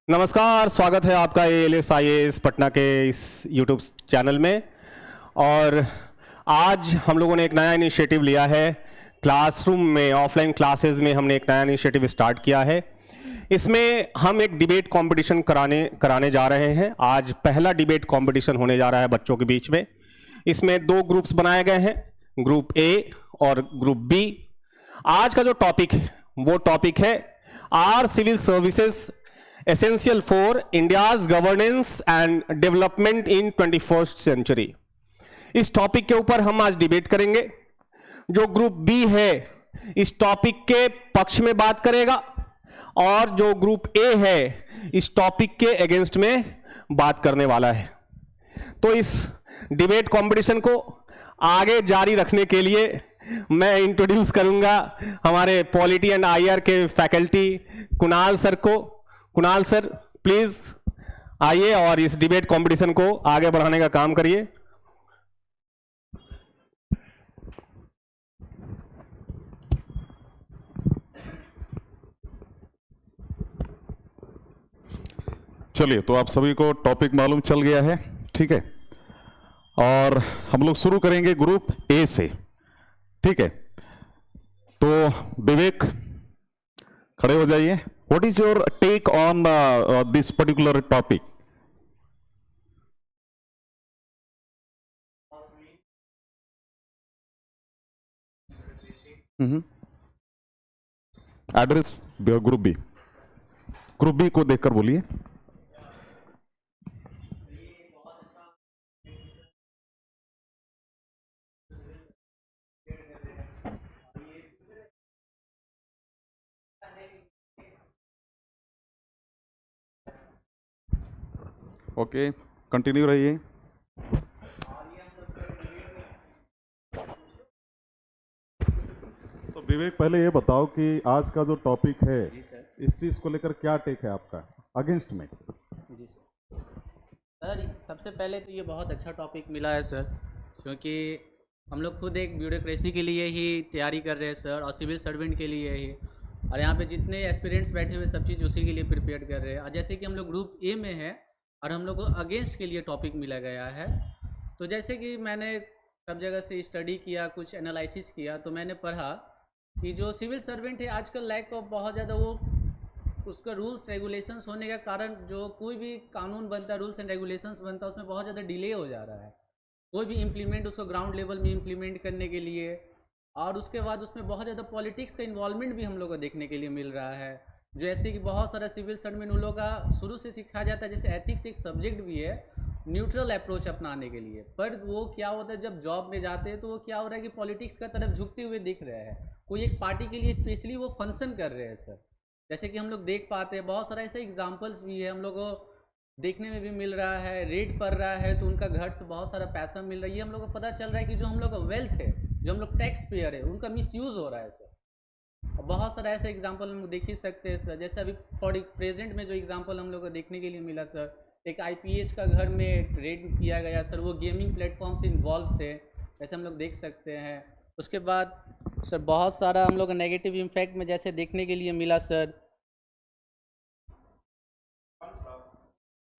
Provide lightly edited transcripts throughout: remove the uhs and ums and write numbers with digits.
नमस्कार, स्वागत है आपका ALS पटना के इस YouTube चैनल में। और आज हम लोगों ने एक नया इनिशिएटिव लिया है। क्लासरूम में ऑफलाइन क्लासेस में हमने एक नया इनिशिएटिव स्टार्ट किया है। इसमें हम एक डिबेट कंपटीशन कराने जा रहे हैं। आज पहला डिबेट कंपटीशन होने जा रहा है बच्चों के बीच में। इसमें दो ग्रुप्स बनाए गए हैं, ग्रुप A और ग्रुप B। आज का जो टॉपिक है वो टॉपिक है are civil services essential for India's governance and development in 21st century. इस टॉपिक के ऊपर हम आज डिबेट करेंगे। जो ग्रुप बी है इस टॉपिक के पक्ष में बात करेगा और जो ग्रुप ए है इस टॉपिक के अगेंस्ट में बात करने वाला है। तो इस डिबेट कंपटीशन को आगे जारी रखने के लिए मैं इंट्रोड्यूस करूंगा हमारे पॉलिटी एंड IR के फैकल्टी कुणाल सर को। कुणाल सर प्लीज आइए और इस डिबेट कंपटीशन को आगे बढ़ाने का काम करिए। चलिए, तो आप सभी को टॉपिक मालूम चल गया है, ठीक है। और हम लोग शुरू करेंगे ग्रुप ए से, ठीक है। तो विवेक खड़े हो जाइए। What is your take on this particular topic? Address group B को देखकर बोलिए। ओके, कंटिन्यू रहिए। तो विवेक, पहले ये बताओ कि आज का जो टॉपिक है इस चीज को लेकर क्या टेक है आपका अगेंस्ट में? जी सर, सबसे पहले तो ये बहुत अच्छा टॉपिक मिला है सर, क्योंकि हम लोग खुद एक ब्यूरोक्रेसी के लिए ही तैयारी कर रहे हैं सर, और सिविल सर्वेंट के लिए ही। और यहाँ पे जितने एस्पिरेंट्स बैठे हुए सब चीज़ उसी के लिए प्रिपेयर कर रहे हैं। और जैसे कि हम लोग ग्रुप ए में है और हम लोग को अगेंस्ट के लिए टॉपिक मिला गया है। तो जैसे कि मैंने सब जगह से स्टडी किया, कुछ एनालिसिस किया, तो मैंने पढ़ा कि जो सिविल सर्वेंट है आजकल लैक ऑफ बहुत ज़्यादा वो उसका रूल्स रेगुलेशंस होने का कारण जो कोई भी कानून बनता है, रूल्स एंड रेगुलेशंस बनता है, उसमें बहुत ज़्यादा डिले हो जा रहा है कोई भी इम्प्लीमेंट उसको ग्राउंड लेवल में इम्प्लीमेंट करने के लिए। और उसके बाद उसमें बहुत ज़्यादा पॉलिटिक्स का इन्वॉल्वमेंट भी हम लोग को देखने के लिए मिल रहा है। जैसे कि बहुत सारा सिविल सर्वेंट उन लोगों का शुरू से सिखाया जाता है, जैसे एथिक्स एक सब्जेक्ट भी है, न्यूट्रल अप्रोच अपनाने के लिए। पर वो क्या होता है जब जॉब में जाते हैं तो वो क्या हो रहा है कि पॉलिटिक्स का तरफ झुकते हुए दिख रहे हैं, कोई एक पार्टी के लिए स्पेशली वो फंक्शन कर रहे हैं सर। जैसे कि हम लोग देख पाते हैं बहुत सारा ऐसे एग्जाम्पल्स भी है, हम लोग को देखने में भी मिल रहा है। रेड पड़ रहा है तो उनका घर से बहुत सारा पैसा मिल रहा है, ये हम लोग को पता चल रहा है कि जो हम लोग का वेल्थ है, जो हम लोग टैक्स पेयर है, उनका मिसयूज़ हो रहा है सर। और बहुत सारा ऐसा एग्जाम्पल हम लोग देख ही सकते हैं सर। जैसे अभी फॉर प्रेजेंट में जो एग्जाम्पल हम लोग को देखने के लिए मिला सर, एक IPS का घर में रेड किया गया सर, वो गेमिंग प्लेटफॉर्म से इन्वॉल्व थे, ऐसे हम लोग देख सकते हैं। उसके बाद सर बहुत सारा हम लोग नेगेटिव इम्पैक्ट में जैसे देखने के लिए मिला सर।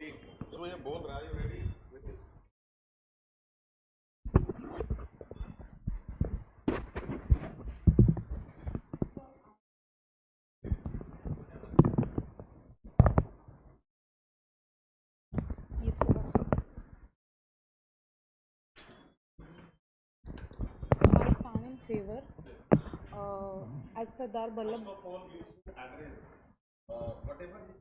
जो ये बोल रहा है, you ready with this? ये थोड़ा सा so I stand in favor as Sardar Vallabh. First of all, you should address whatever is.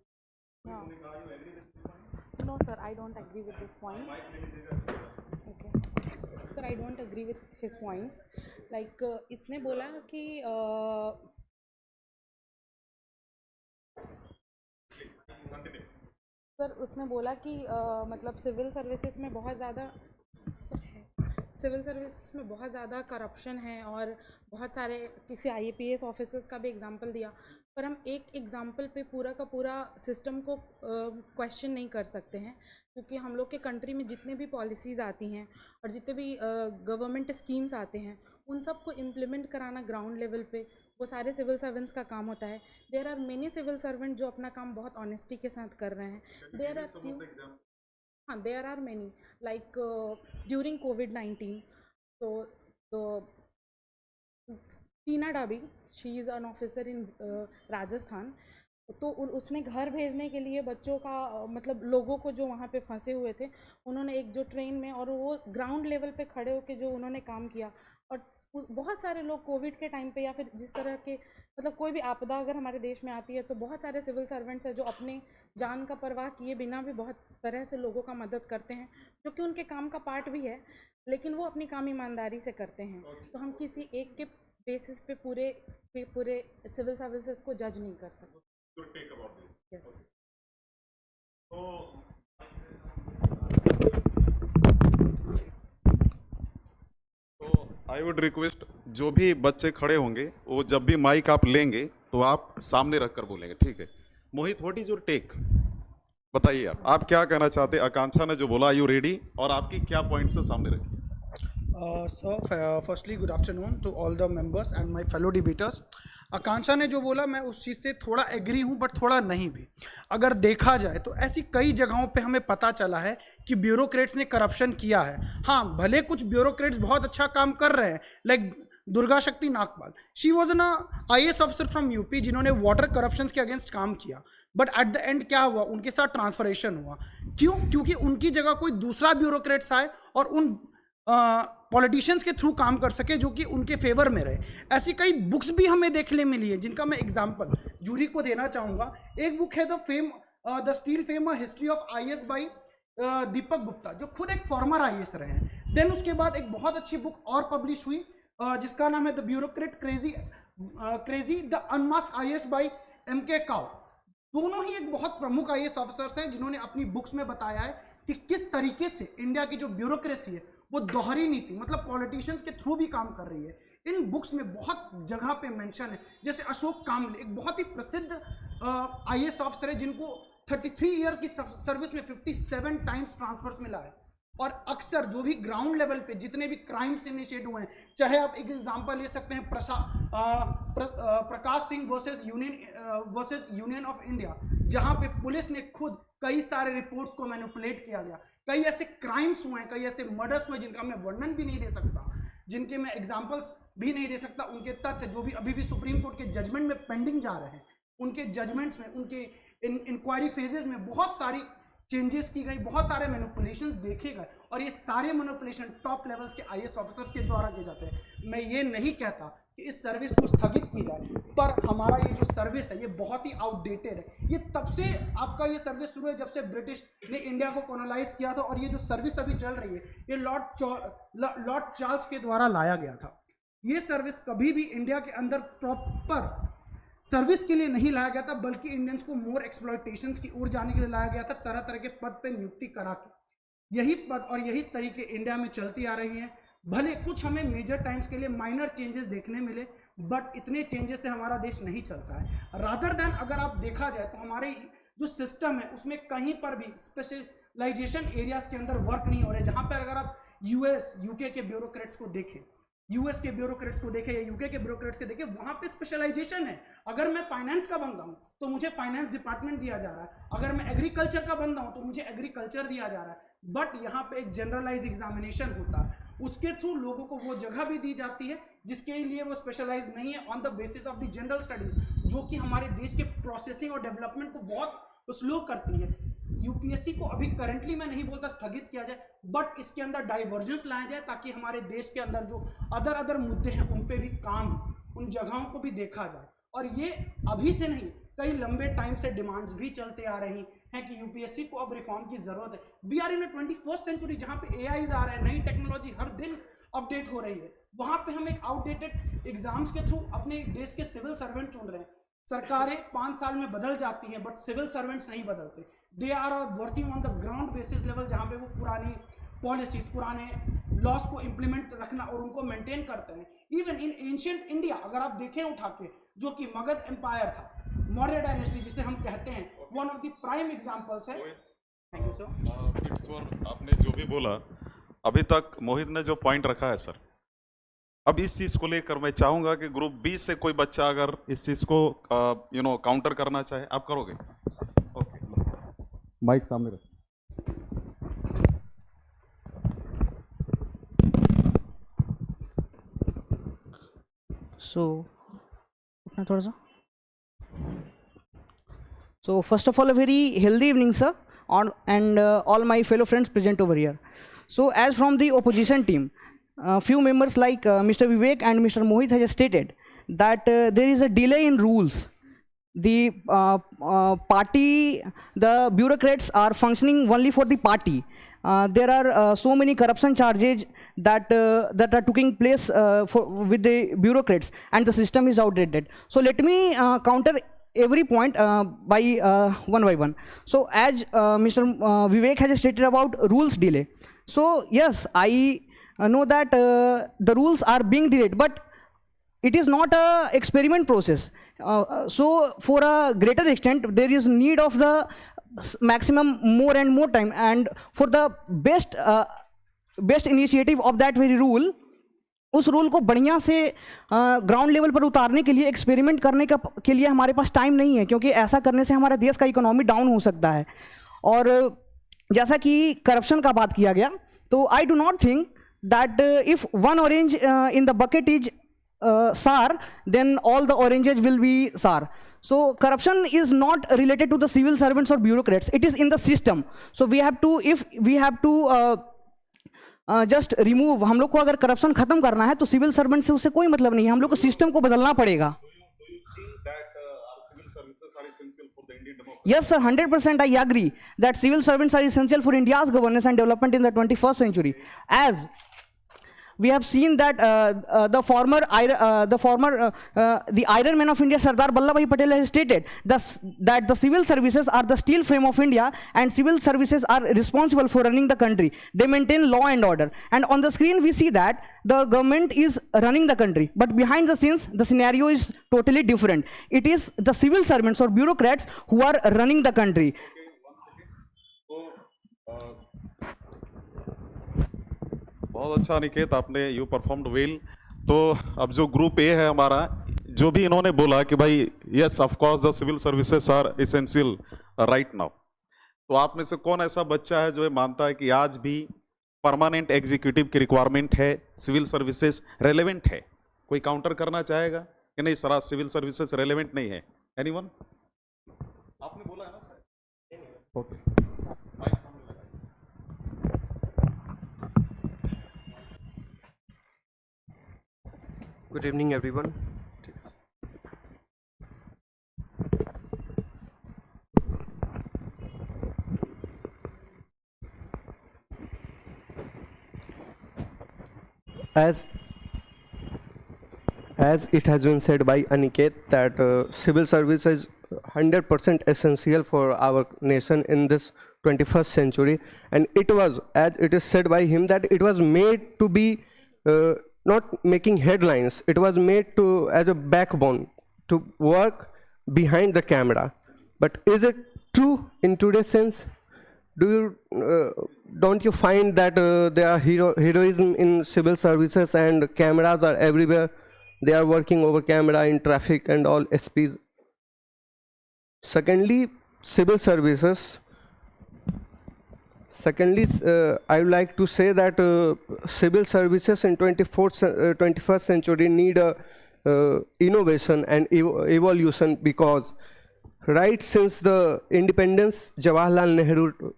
Yeah. You agree with this point? No sir, I don't agree with this point. Might make it as well. Okay sir, I don't agree with his points. Like इसने बोला कि Continue. Sir उसने बोला कि मतलब civil services में बहुत ज़्यादा सिविल सर्विसेज में बहुत ज़्यादा करप्शन है और बहुत सारे किसी IAPS ऑफिसर्स का भी एग्जांपल दिया। पर हम एक एग्जांपल पे पूरा का पूरा सिस्टम को क्वेश्चन नहीं कर सकते हैं, क्योंकि हम लोग के कंट्री में जितने भी पॉलिसीज़ आती हैं और जितने भी गवर्नमेंट स्कीम्स आते हैं उन सब को इम्प्लीमेंट कराना ग्राउंड लेवल पे वो सारे सिविल सर्वेंट्स का काम होता है। There are many civil servant जो अपना काम बहुत ऑनेस्टी के साथ कर रहे हैं। देयर आर फ्यू, हाँ, there are many like during कोविड-19, तो Tina Dabi, she is an officer in Rajasthan. तो उसने घर भेजने के लिए बच्चों का मतलब लोगों को जो वहाँ पे फंसे हुए थे, उन्होंने एक जो ट्रेन में, और वो ग्राउंड लेवल पे खड़े होकर जो उन्होंने काम किया। और बहुत सारे लोग कोविड के टाइम पे या फिर जिस तरह के मतलब कोई भी आपदा अगर हमारे देश में आती है तो बहुत सारे सिविल सर्वेंट्स हैं जो अपने जान का परवाह किए बिना भी बहुत तरह से लोगों का मदद करते हैं, जो कि उनके काम का पार्ट भी है, लेकिन वो अपनी काम ईमानदारी से करते हैं। तो हम किसी एक के बेसिस पे पूरे सिविल सर्विसेज को जज नहीं कर सकते। Yes. तो आई वुड रिक्वेस्ट जो भी बच्चे खड़े होंगे वो जब भी माइक आप लेंगे तो आप सामने रखकर बोलेंगे, ठीक है? मोहित, व्हाट इज योर टेक? बताइए आप क्या कहना चाहते हैं? आकांक्षा ने जो बोला, आर यू रेडी? और आपकी क्या पॉइंट्स है, सामने रखिए। So, firstly, good afternoon to all the members and my fellow debaters. आकांक्षा ने जो बोला मैं उस चीज़ से थोड़ा एग्री हूँ, बट थोड़ा नहीं भी। अगर देखा जाए तो ऐसी कई जगहों पे हमें पता चला है कि ब्यूरोक्रेट्स ने करप्शन किया है। हाँ, भले कुछ ब्यूरोक्रेट्स बहुत अच्छा काम कर रहे हैं, लाइक दुर्गा शक्ति Nagpal, she was an IAS officer from UP जिन्होंने वाटर करप्शन के अगेंस्ट काम किया, बट एट द एंड क्या हुआ, उनके साथ ट्रांसफरेशन हुआ। क्यों? क्योंकि उनकी जगह कोई दूसरा ब्यूरोक्रेट्स आए और उन पॉलिटिशियंस के थ्रू काम कर सके जो कि उनके फेवर में रहे। ऐसी कई बुक्स भी हमें देखने मिली है जिनका मैं एग्जांपल जूरी को देना चाहूँगा। एक बुक है the steel frame history of IAS by Deepak Gupta, जो खुद एक फॉर्मर IAS रहे हैं। देन उसके बाद एक बहुत अच्छी बुक और पब्लिश हुई जिसका नाम है the bureaucrat crazy the unmasked IAS by MK Kaw. दोनों ही एक बहुत प्रमुख IAS ऑफिसर्स हैं जिन्होंने अपनी बुक्स में बताया है कि किस तरीके से इंडिया की जो ब्यूरोक्रेसी है वो दोहरी नीति मतलब पॉलिटिशियंस के थ्रू भी काम कर रही है। इन बुक्स में बहुत जगह पे मेंशन है, जैसे अशोक कामले एक बहुत ही प्रसिद्ध IAS ऑफिसर है जिनको 33 ईयर्स की सर्विस में 57 टाइम्स ट्रांसफर्स मिला है। और अक्सर जो भी ग्राउंड लेवल पे जितने भी क्राइम्स इनिशिएट हुए हैं, चाहे आप एक एग्जांपल ले सकते हैं Prakash Singh versus union of India, जहां पे पुलिस ने खुद कई सारे रिपोर्ट्स को मैनिपुलेट किया गया। कई ऐसे क्राइम्स हुए हैं, कई ऐसे मर्डर्स हुए जिनका मैं वर्णन भी नहीं दे सकता, जिनके मैं एग्जांपल्स भी नहीं दे सकता। उनके तथ्य जो भी अभी भी सुप्रीम कोर्ट के जजमेंट में पेंडिंग जा रहे हैं, उनके जजमेंट्स में, उनके इंक्वायरी फेजेस में बहुत सारी चेंजेस की गई, बहुत सारे मैनिपुलेशंस देखे गए, और ये सारे मैनिपुलेशन टॉप लेवल्स के IAS ऑफिसर्स के द्वारा किए जाते हैं। मैं ये नहीं कहता कि इस सर्विस को स्थगित की जाए, पर हमारा ये जो सर्विस है ये बहुत ही आउटडेटेड है। ये तब से आपका ये सर्विस शुरू है जब से ब्रिटिश ने इंडिया को कॉलोनाइज किया था, और ये जो सर्विस अभी चल रही है ये लॉर्ड चार्ल्स के द्वारा लाया गया था। ये सर्विस कभी भी इंडिया के अंदर प्रॉपर सर्विस के लिए नहीं लाया गया था, बल्कि इंडियंस को मोर एक्सप्लॉयटेशंस की ओर जाने के लिए लाया गया था, तरह तरह के पद पे नियुक्ति करा के। यही पद और यही तरीके इंडिया में चलती आ रही हैं। भले कुछ हमें मेजर टाइम्स के लिए माइनर चेंजेस देखने मिले, बट इतने चेंजेस से हमारा देश नहीं चलता है। रादर देन अगर आप देखा जाए तो हमारे जो सिस्टम है उसमें कहीं पर भी स्पेशलाइजेशन एरियाज के अंदर वर्क नहीं हो रहे। जहाँ पर अगर आप UK के ब्यूरोक्रेट्स को देखें, US के ब्यूरोक्रेट्स को देखें या UK के ब्यूरोक्रेट्स को देखें, वहाँ पे स्पेशलाइजेशन है। अगर मैं फाइनेंस का बंदा हूँ तो मुझे फाइनेंस डिपार्टमेंट दिया जा रहा है, अगर मैं एग्रीकल्चर का बंदा हूँ तो मुझे एग्रीकल्चर दिया जा रहा है। बट यहाँ पे एक जनरलाइज एग्जामिनेशन होता है, उसके थ्रू लोगों को वो जगह भी दी जाती है जिसके लिए वो स्पेशलाइज नहीं है, on the basis of the general studies, जो कि हमारे देश के प्रोसेसिंग और डेवलपमेंट को बहुत स्लो करती है। UPSC को अभी करंटली मैं नहीं बोलता स्थगित किया जाए, बट इसके अंदर डाइवर्जेंस लाया जाए ताकि हमारे देश के अंदर जो अदर मुद्दे हैं उन पे भी काम, उन जगहों को भी देखा जाए। और ये अभी से नहीं, कई लंबे टाइम से डिमांड्स भी चलते आ रही हैं कि UPSC को अब रिफॉर्म की जरूरत है। We are in 21st century, जहाँ पे AIs आ रहे हैं, नई टेक्नोलॉजी हर दिन अपडेट हो रही है। वहाँ पे हम एक आउटडेटेड एग्जाम्स के थ्रू अपने देश के सिविल सर्वेंट चुन रहे हैं। सरकारें 5 साल में बदल जाती हैं, बट सिविल सर्वेंट्स नहीं बदलते। They are working on the ground basis level, जहाँ पे वो पुरानी पॉलिसीज, पुराने लॉस को इम्प्लीमेंट रखना और उनको मेंटेन करते हैं। इवन इन एंशियंट इंडिया अगर आप देखें उठा के, जो कि मगध एम्पायर था, मौर्य डायनेस्टी जिसे हम कहते हैं, one of the prime examples है। Thank you sir. आपने जो भी बोला अभी तक, मोहित ने जो पॉइंट रखा है सर, अब इस चीज को लेकर मैं चाहूंगा कि ग्रुप बी से कोई बच्चा अगर इस चीज को काउंटर करना चाहे, आप करोगे? ओके, माइक सामने रख। So, थोड़ा सा. So first of all, a very healthy evening, sir, and all my fellow friends present over here. So as from the opposition team, few members like Mr. Vivek and Mr. Mohit has stated that there is a delay in rules. The party, the bureaucrats are functioning only for the party. There are so many corruption charges that are taking place with the bureaucrats, and the system is outdated. So let me counter every point by one by one. So as Mr. Vivek has stated about rules delay. So yes, I know that the rules are being delayed, but it is not a experiment process. So for a greater extent, there is need of the maximum more and more time, and for the best initiative of that very rule, उस rule को बढ़िया से ground level पर उतारने के लिए, experiment करने के लिए हमारे पास टाइम नहीं है, क्योंकि ऐसा करने से हमारे देश का इकोनॉमी डाउन हो सकता है. और जैसा कि करप्शन का बात किया गया, तो I do not think that if one orange in the bucket is sour, then all the oranges will be sour. So corruption is not related to the civil servants or bureaucrats. It is in the system. So we have to, if we have to just remove, हम लोग को अगर corruption खत्म करना है तो civil servant से उससे कोई मतलब नहीं है, हम लोग को system को बदलना पड़ेगा. Yes, sir, 100% I agree that civil servants are essential for India's governance and development in the 21st century. As we have seen that the Iron Man of India, Sardar Vallabhbhai Patel, has stated that the civil services are the steel frame of India, and civil services are responsible for running the country. They maintain law and order. And on the screen, we see that the government is running the country, but behind the scenes, the scenario is totally different. It is the civil servants or bureaucrats who are running the country. बहुत अच्छा निकेत, आपने you performed well. तो अब जो group A है हमारा, जो भी इन्होंने बोला कि भाई yes of course the civil services are essential right now, तो आप में से कौन ऐसा बच्चा है जो ये मानता है कि आज भी परमानेंट एग्जीक्यूटिव की रिक्वायरमेंट है, सिविल सर्विसेज रेलेवेंट है? कोई काउंटर करना चाहेगा कि नहीं सर, सिविल सर्विसेज रेलेवेंट नहीं है? एनीवन? आपने बोला है ना sir? Okay, Good evening, everyone. As it has been said by Aniket that civil service is 100% essential for our nation in this 21st century, and it was, as it is said by him, that it was made to be not making headlines. It was made to as a backbone to work behind the camera. But is it true in today's sense? Don't you find that there are heroism in civil services and cameras are everywhere? They are working over camera in traffic and all SPs. Secondly, civil services. Secondly, I would like to say that civil services in 21st century need innovation and evolution, because right since the independence, Jawaharlal Nehru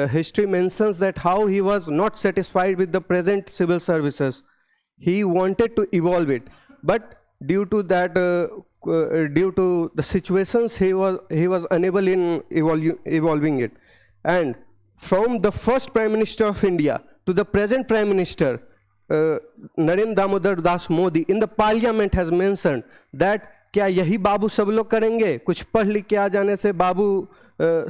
history mentions that how he was not satisfied with the present civil services. He wanted to evolve it, but due to that, due to the situations, he was unable in evolving it. And from the first Prime Minister of India to the present Prime Minister, Narendra Damodar Das Modi, in the Parliament has mentioned that क्या यही बाबू सब लोग करेंगे? कुछ पढ़ लिख के आ जाने से बाबू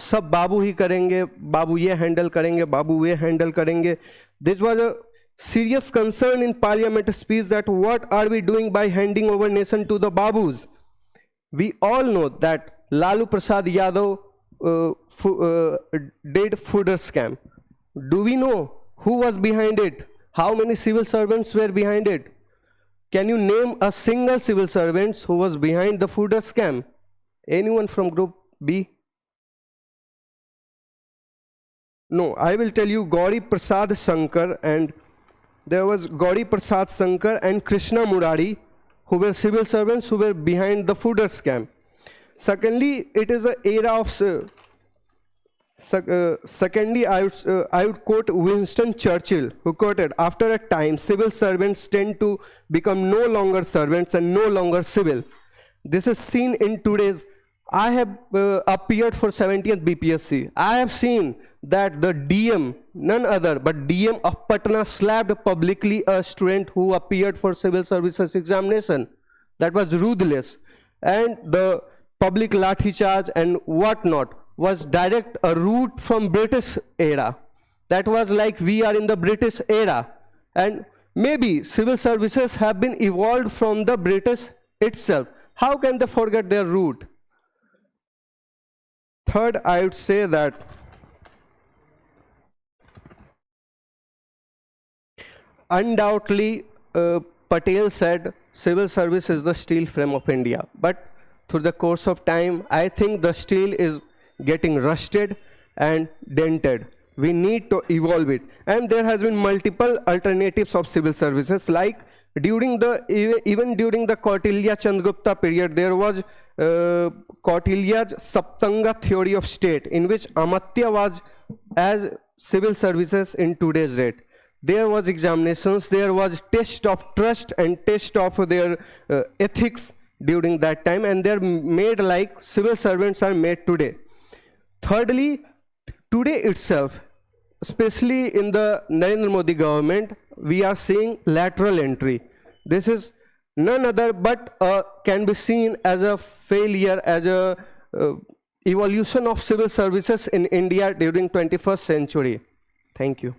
सब बाबू ही करेंगे, बाबू ये हैंडल करेंगे, बाबू ये हैंडल करेंगे. This was a serious concern in Parliament speech that what are we doing by handing over nation to the babus? We all know that Lalu Prasad Yadav did fooder scam. Do we know who was behind it? How many civil servants were behind it? Can you name a single civil servant who was behind the fooder scam? Anyone from group B? No, I will tell you Gauri Prasad Shankar, and there was Gauri Prasad Shankar and Krishna Murari, who were civil servants who were behind the fooder scam. Secondly, it is an era of secondly, I would quote Winston Churchill, who quoted, "After a time, civil servants tend to become no longer servants and no longer civil." This is seen in today's. I have appeared for 70th BPSC. I have seen that the DM, none other but DM of Patna, slapped publicly a student who appeared for civil services examination. That was ruthless. And the public lathi charge and whatnot was direct a route from British era. That was like we are in the British era. And maybe civil services have been evolved from the British itself. How can they forget their root? Third, I would say that undoubtedly Patel said civil service is the steel frame of India. But through the course of time, I think the steel is getting rusted and dented. We need to evolve it. And there has been multiple alternatives of civil services, like during the, even during the Kautilya Chandragupta period, there was Kautilya's Saptanga theory of state, in which Amatya was as civil services in today's rate. There was examinations, there was test of trust and test of their ethics during that time, and they're made like civil servants are made today. Thirdly, today itself, especially in the Narendra Modi government, we are seeing lateral entry. This is none other but can be seen as a failure, as a evolution of civil services in India during 21st century. Thank you.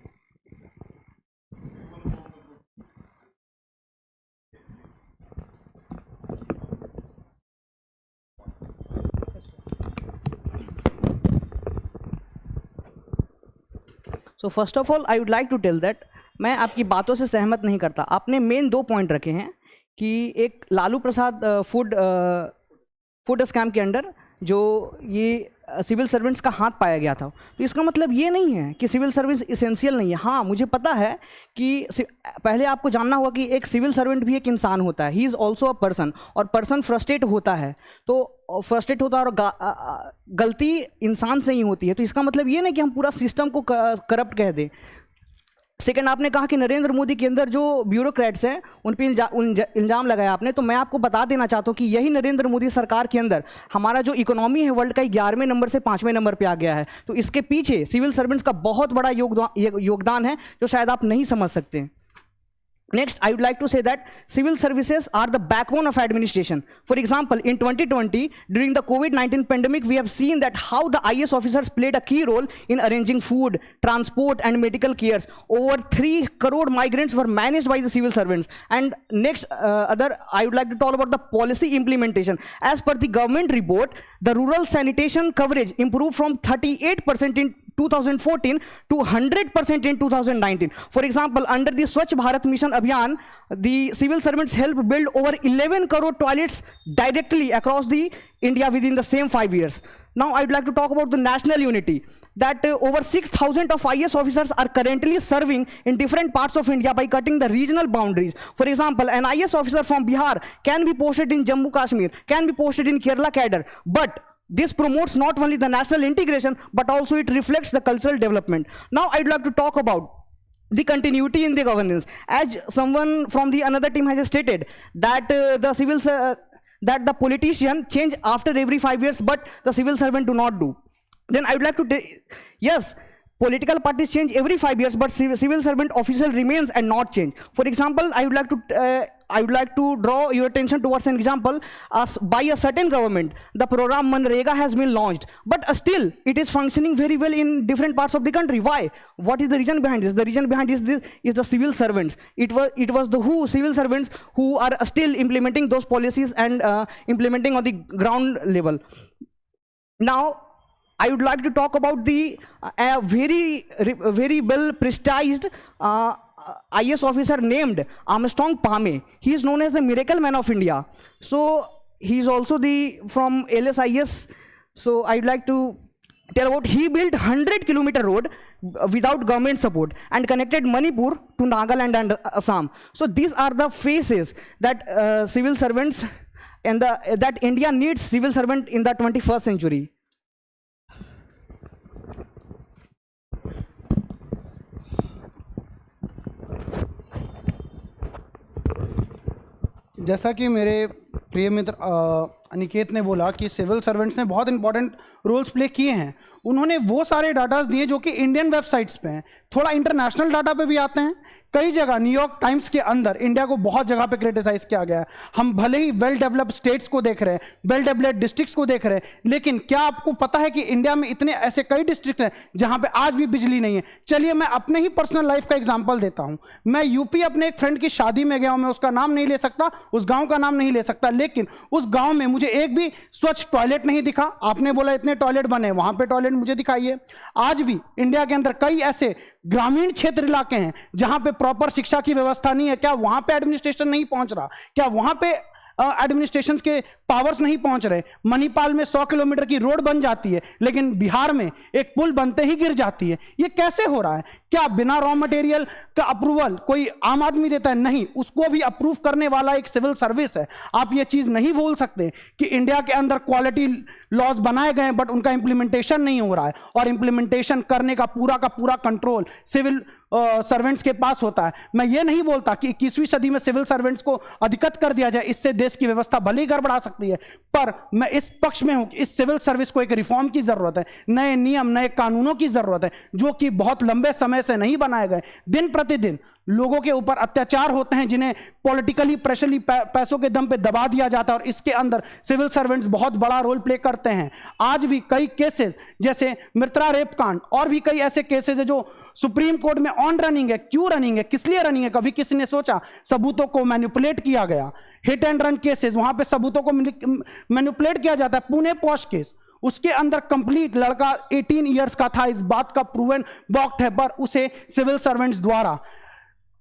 So first of all I would like to tell that मैं आपकी बातों से सहमत नहीं करता. आपने main 2 point रखे हैं कि एक लालू प्रसाद फूड स्कैम के अंडर जो ये सिविल सर्वेंट्स का हाथ पाया गया था, तो इसका मतलब ये नहीं है कि सिविल सर्विस इसेंशियल नहीं है. हाँ, मुझे पता है कि पहले आपको जानना होगा कि एक सिविल सर्वेंट भी एक इंसान होता है. He is also a person, और पर्सन फ्रस्ट्रेट होता है, तो फ्रस्ट्रेट होता है और गलती इंसान से ही होती है. तो इसका मतलब ये नहीं कि हम पूरा सिस्टम को करप्ट कह दें. सेकंड, आपने कहा कि नरेंद्र मोदी के अंदर जो ब्यूरोक्रेट्स हैं उन पर इल्ज़ाम लगाया आपने, तो मैं आपको बता देना चाहता हूँ कि यही नरेंद्र मोदी सरकार के अंदर हमारा जो इकोनॉमी है वर्ल्ड का 11वें नंबर से 5वें नंबर पे आ गया है. तो इसके पीछे सिविल सर्वेंट्स का बहुत बड़ा योगदान है जो शायद आप नहीं समझ सकते. Next, I would like to say that civil services are the backbone of administration. For example, in 2020, during the COVID-19 pandemic, we have seen that how the IS officers played a key role in arranging food, transport, and medical cares. Over 3 crore migrants were managed by the civil servants. And next, I would like to talk about the policy implementation. As per the government report, the rural sanitation coverage improved from 38% in 2014 to 100% in 2019. For example, under the Swachh Bharat Mission Abhiyan, the civil servants helped build over 11 crore toilets directly across the India within the same 5 years. Now, I'd like to talk about the national unity. That over 6,000 of IS officers are currently serving in different parts of India by cutting the regional boundaries. For example, an IS officer from Bihar can be posted in Jammu Kashmir, can be posted in Kerala cadre, but this promotes not only the national integration, but also it reflects the cultural development. Now, I'd like to talk about the continuity in the governance. As someone from the another team has stated, that that the politician change after every 5 years, but the civil servant do not do. Then I would like to, yes, political parties change every 5 years, but civil servant official remains and not change. For example, I would like to draw your attention towards an example. By a certain government, the program Manrega has been launched, but still it is functioning very well in different parts of the country. Why? What is the reason behind this? The reason behind this is the civil servants. It was the civil servants who are still implementing those policies and implementing on the ground level. Now, I would like to talk about the very well prestiged IS officer named Armstrong Pame. He is known as the Miracle Man of India. So he is also from LSIS. So I'd like to tell about, he built 100-kilometer road without government support and connected Manipur to Nagaland and Assam. So these are the faces that civil servants and that India needs civil servant in the 21st century. जैसा कि मेरे प्रिय मित्र अनिकेत ने बोला कि civil servants ने बहुत important roles play किए हैं, उन्होंने वो सारे डाटाज दिए जो कि इंडियन वेबसाइट्स पे हैं, थोड़ा इंटरनेशनल डाटा पे भी आते हैं। कई जगह न्यूयॉर्क टाइम्स के अंदर इंडिया को बहुत जगह पे क्रिटिसाइज किया गया है। हम भले ही वेल डेवलप्ड स्टेट्स को देख रहे हैं, वेल डेवलप्ड डिस्ट्रिक्ट्स को देख रहे हैं, लेकिन क्या आपको पता है कि इंडिया में इतने ऐसे कई डिस्ट्रिक्ट हैं जहां पे आज भी बिजली नहीं है। चलिए मैं अपने ही पर्सनल लाइफ का एग्जांपल देता हूं। मैं यूपी अपने एक फ्रेंड की शादी में गया हूं, मैं उसका नाम नहीं ले सकता, उस गांव का नाम नहीं ले सकता, लेकिन उस गांव में मुझे एक भी स्वच्छ टॉयलेट नहीं दिखा। आपने बोला इतने टॉयलेट बने, वहां पे टॉयलेट मुझे दिखाइए। आज भी इंडिया के अंदर कई ऐसे ग्रामीण क्षेत्र इलाके हैं जहां पे प्रॉपर शिक्षा की व्यवस्था नहीं है। क्या वहां पे एडमिनिस्ट्रेशन नहीं पहुंच रहा? क्या वहां पे एडमिनिस्ट्रेशन के पावर्स नहीं पहुंच रहे? मणिपाल में 100 किलोमीटर की रोड बन जाती है, लेकिन बिहार में एक पुल बनते ही गिर जाती है। ये कैसे हो रहा है? क्या बिना रॉ मटेरियल का अप्रूवल कोई आम आदमी देता है? नहीं, उसको भी अप्रूव करने वाला एक सिविल सर्विस है। आप ये चीज नहीं भूल सकते कि इंडिया के अंदर क्वालिटी लॉज बनाए गए हैं, बट उनका इंप्लीमेंटेशन नहीं हो रहा है, और इंप्लीमेंटेशन करने का पूरा कंट्रोल सिविल सर्वेंट्स के पास होता है। मैं ये नहीं बोलता कि 21वीं सदी में सिविल सर्वेंट्स को अधिकृत कर दिया जाए, इससे देश की व्यवस्था भले ही गड़बड़ा सकती है, पर मैं इस पक्ष में हूं कि इस सिविल सर्विस को एक रिफॉर्म की जरूरत है, नए नियम, नए कानूनों की जरूरत है, जो कि बहुत लंबे समय से नहीं बनाए गए। दिन प्रतिदिन लोगों के ऊपर अत्याचार होते हैं, जिन्हें पॉलिटिकली प्रेशरली पैसों के दम पे दबा दिया जाता है, और इसके अंदर सिविल सर्वेंट्स बहुत बड़ा रोल प्ले करते हैं। आज भी कई केसेस जैसे मित्रा रेप कांड और भी कई ऐसे केसेस है जो सुप्रीम कोर्ट में ऑन रनिंग है। क्यों रनिंग है? किस लिए रनिंग है? कभी किसी ने सोचा? सबूतों को मैनिपुलेट किया गया। हिट एंड रन केसेस, वहां पे सबूतों को मैनिपुलेट किया जाता है। पुणे पॉश केस, उसके अंदर कंप्लीट लड़का 18 इयर्स का था, इस बात का प्रूवन बॉक्ड है, पर उसे सिविल सर्वेंट्स द्वारा,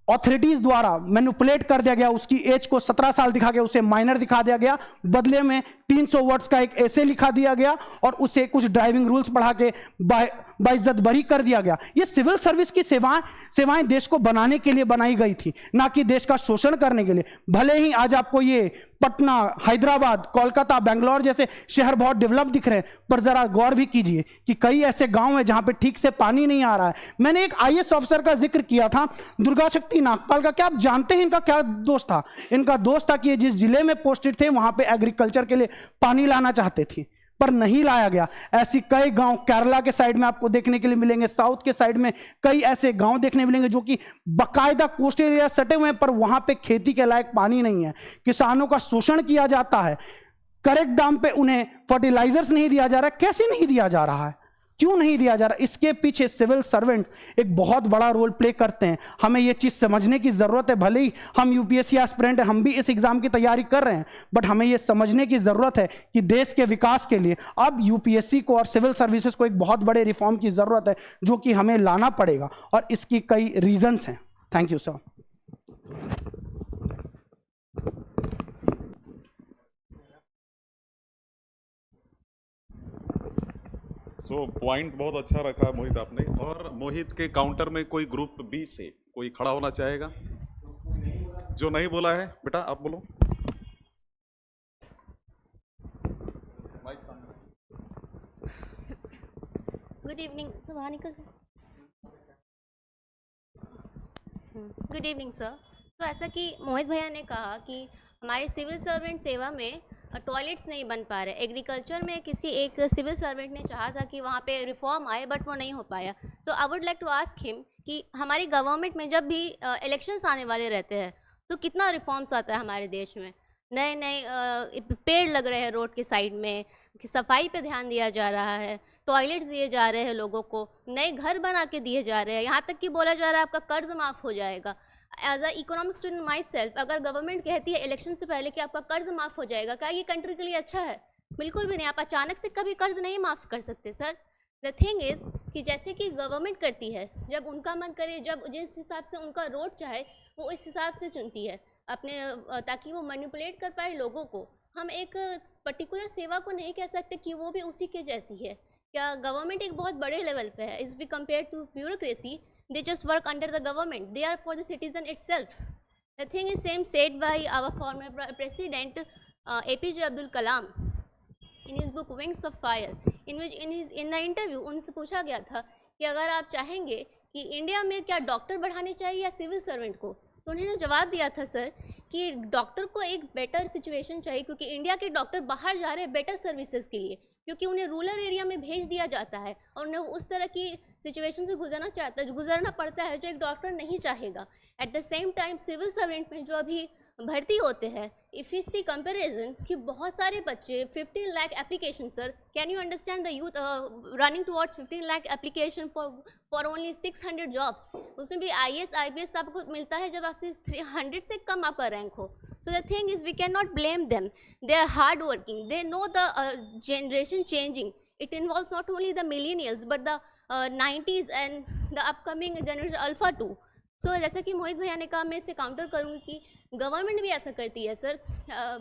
ऑथोरिटीज द्वारा मैनिपुलेट कर दिया गया। उसकी एज को 17 साल दिखा गया, उसे माइनर दिखा दिया गया, बदले में 300 वर्ड्स का एक एसे लिखा दिया गया और उसे कुछ ड्राइविंग रूल्स पढ़ा के बाइज्जत बरी कर दिया गया। ये सिविल सर्विस की सेवाएं देश को बनाने के लिए बनाई गई थी, ना कि देश का शोषण करने के लिए। भले ही आज आपको ये पटना, हैदराबाद, कोलकाता, बेंगलोर जैसे शहर बहुत डेवलप दिख रहे हैं, पर जरा गौर भी कीजिए कि कई ऐसे गांव हैं जहां पे ठीक से पानी नहीं आ रहा है। मैंने एक IAS ऑफिसर का जिक्र किया था, दुर्गा शक्ति नागपाल का। क्या आप जानते हैं इनका क्या दोष था? इनका दोष था कि ये जिस जिले में पोस्टेड थे वहां पे एग्रीकल्चर के लिए पानी लाना चाहते थे, पर नहीं लाया गया। ऐसी कई गांव केरला के साइड में आपको देखने के लिए मिलेंगे, साउथ के साइड में कई ऐसे गांव देखने मिलेंगे जो कि बाकायदा कोस्टल एरिया सटे हुए हैं, पर वहां पे खेती के लायक पानी नहीं है। किसानों का शोषण किया जाता है, करेक्ट दाम पे उन्हें फर्टिलाइजर्स नहीं दिया जा रहा। कैसे नहीं दिया जा रहा है? क्यों नहीं दिया जा रहा? इसके पीछे सिविल सर्वेंट एक बहुत बड़ा रोल प्ले करते हैं। हमें यह चीज समझने की जरूरत है। भले ही हम UPSC एस्पिरेंट हैं, हम भी इस एग्जाम की तैयारी कर रहे हैं, बट हमें यह समझने की जरूरत है कि देश के विकास के लिए अब UPSC को और सिविल सर्विसेज को एक बहुत बड़े रिफॉर्म की जरूरत है, जो कि हमें लाना पड़ेगा, और इसकी कई रीजंस हैं। Thank you sir. पॉइंट बहुत अच्छा रखा मोहित आपने। और मोहित के काउंटर में कोई ग्रुप B से कोई खड़ा होना चाहेगा? जो नहीं बोला है, बेटा आप बोलो। गुड इवनिंग सर, बाहर निकल जाए। Good evening sir. तो ऐसा कि मोहित भैया ने कहा कि हमारे सिविल सर्वेंट सेवा में टॉयलेट्स नहीं बन पा रहे। एग्रीकल्चर में किसी एक सिविल सर्वेंट ने चाहा था कि वहाँ पे रिफॉर्म आए, बट वो नहीं हो पाया। So I would like to ask him कि हमारी गवर्नमेंट में जब भी इलेक्शंस आने वाले रहते हैं तो कितना रिफॉर्म्स आता है हमारे देश में। नए नए पेड़ लग रहे हैं रोड के साइड में, कि सफाई पे ध्यान दिया जा रहा है, टॉयलेट्स दिए जा रहे हैं लोगों को, नए घर बना के दिए जा रहे हैं, यहाँ तक कि बोला जा रहा है आपका कर्ज माफ़ हो जाएगा। As a economic student myself, अगर गवर्नमेंट कहती है इलेक्शन से पहले कि आपका कर्ज माफ़ हो जाएगा, क्या ये कंट्री के लिए अच्छा है? बिल्कुल भी नहीं, आप अचानक से कभी कर्ज नहीं माफ़ कर सकते सर। द थिंग इज़ कि जैसे कि गवर्नमेंट करती है, जब उनका मन करे, जब जिस हिसाब से उनका रोड चाहे वो इस हिसाब से चुनती है अपने ताकि वो मैनिपुलेट कर पाए लोगों को। हम एक पर्टिकुलर सेवा को नहीं कह सकते कि वो भी उसी के जैसी है। क्या गवर्नमेंट एक बहुत बड़े लेवल पे है, is we compare to bureaucracy, they just work under the government, they are for the citizen itself. The thing is same said by our former president APJ Abdul Kalam in his book Wings of Fire, in which in the interview उनसे पूछा गया था कि अगर आप चाहेंगे कि India में क्या डॉक्टर बढ़ाने चाहिए या सिविल सर्वेंट को, तो उन्होंने जवाब दिया था सर कि डॉक्टर को एक बेटर सिचुएशन चाहिए, क्योंकि इंडिया के डॉक्टर बाहर जा रहे हैं बेटर सर्विसेज के लिए, क्योंकि उन्हें रूरल एरिया में भेज दिया जाता है और उन्हें उस तरह की सिचुएशन से गुजरना पड़ता है जो एक डॉक्टर नहीं चाहेगा। At the same time civil servant में जो अभी भर्ती होते हैं, इफ़ यू सी कंपेरिजन कि बहुत सारे बच्चे 15 lakh application sir, can you understand the youth running towards 15 lakh application for only 600 jobs. उसमें भी IAS IPS आपको मिलता है जब आपसे 300 से कम आपका रैंक हो। So the thing is, we cannot blame them. They are hardworking. They know the generation changing. It involves not only the millennials but the 90s and the upcoming generation Alpha 2. So जैसा कि मोहित भैया ने कहा, मैं इसे counter करूँगी कि government भी ऐसा करती है सर,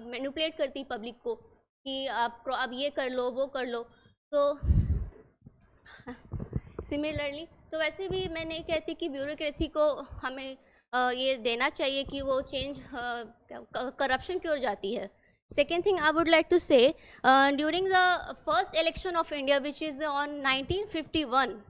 मैनिपुलेट करती है पब्लिक को कि आप ये कर लो वो कर लो। तो सिमिलरली तो वैसे भी मैं नहीं कहती कि ब्यूरोक्रेसी को हमें ये देना चाहिए कि वो चेंज करप्शन की ओर जाती है। Second thing I would like to say, during the first election of India, which is on 1951,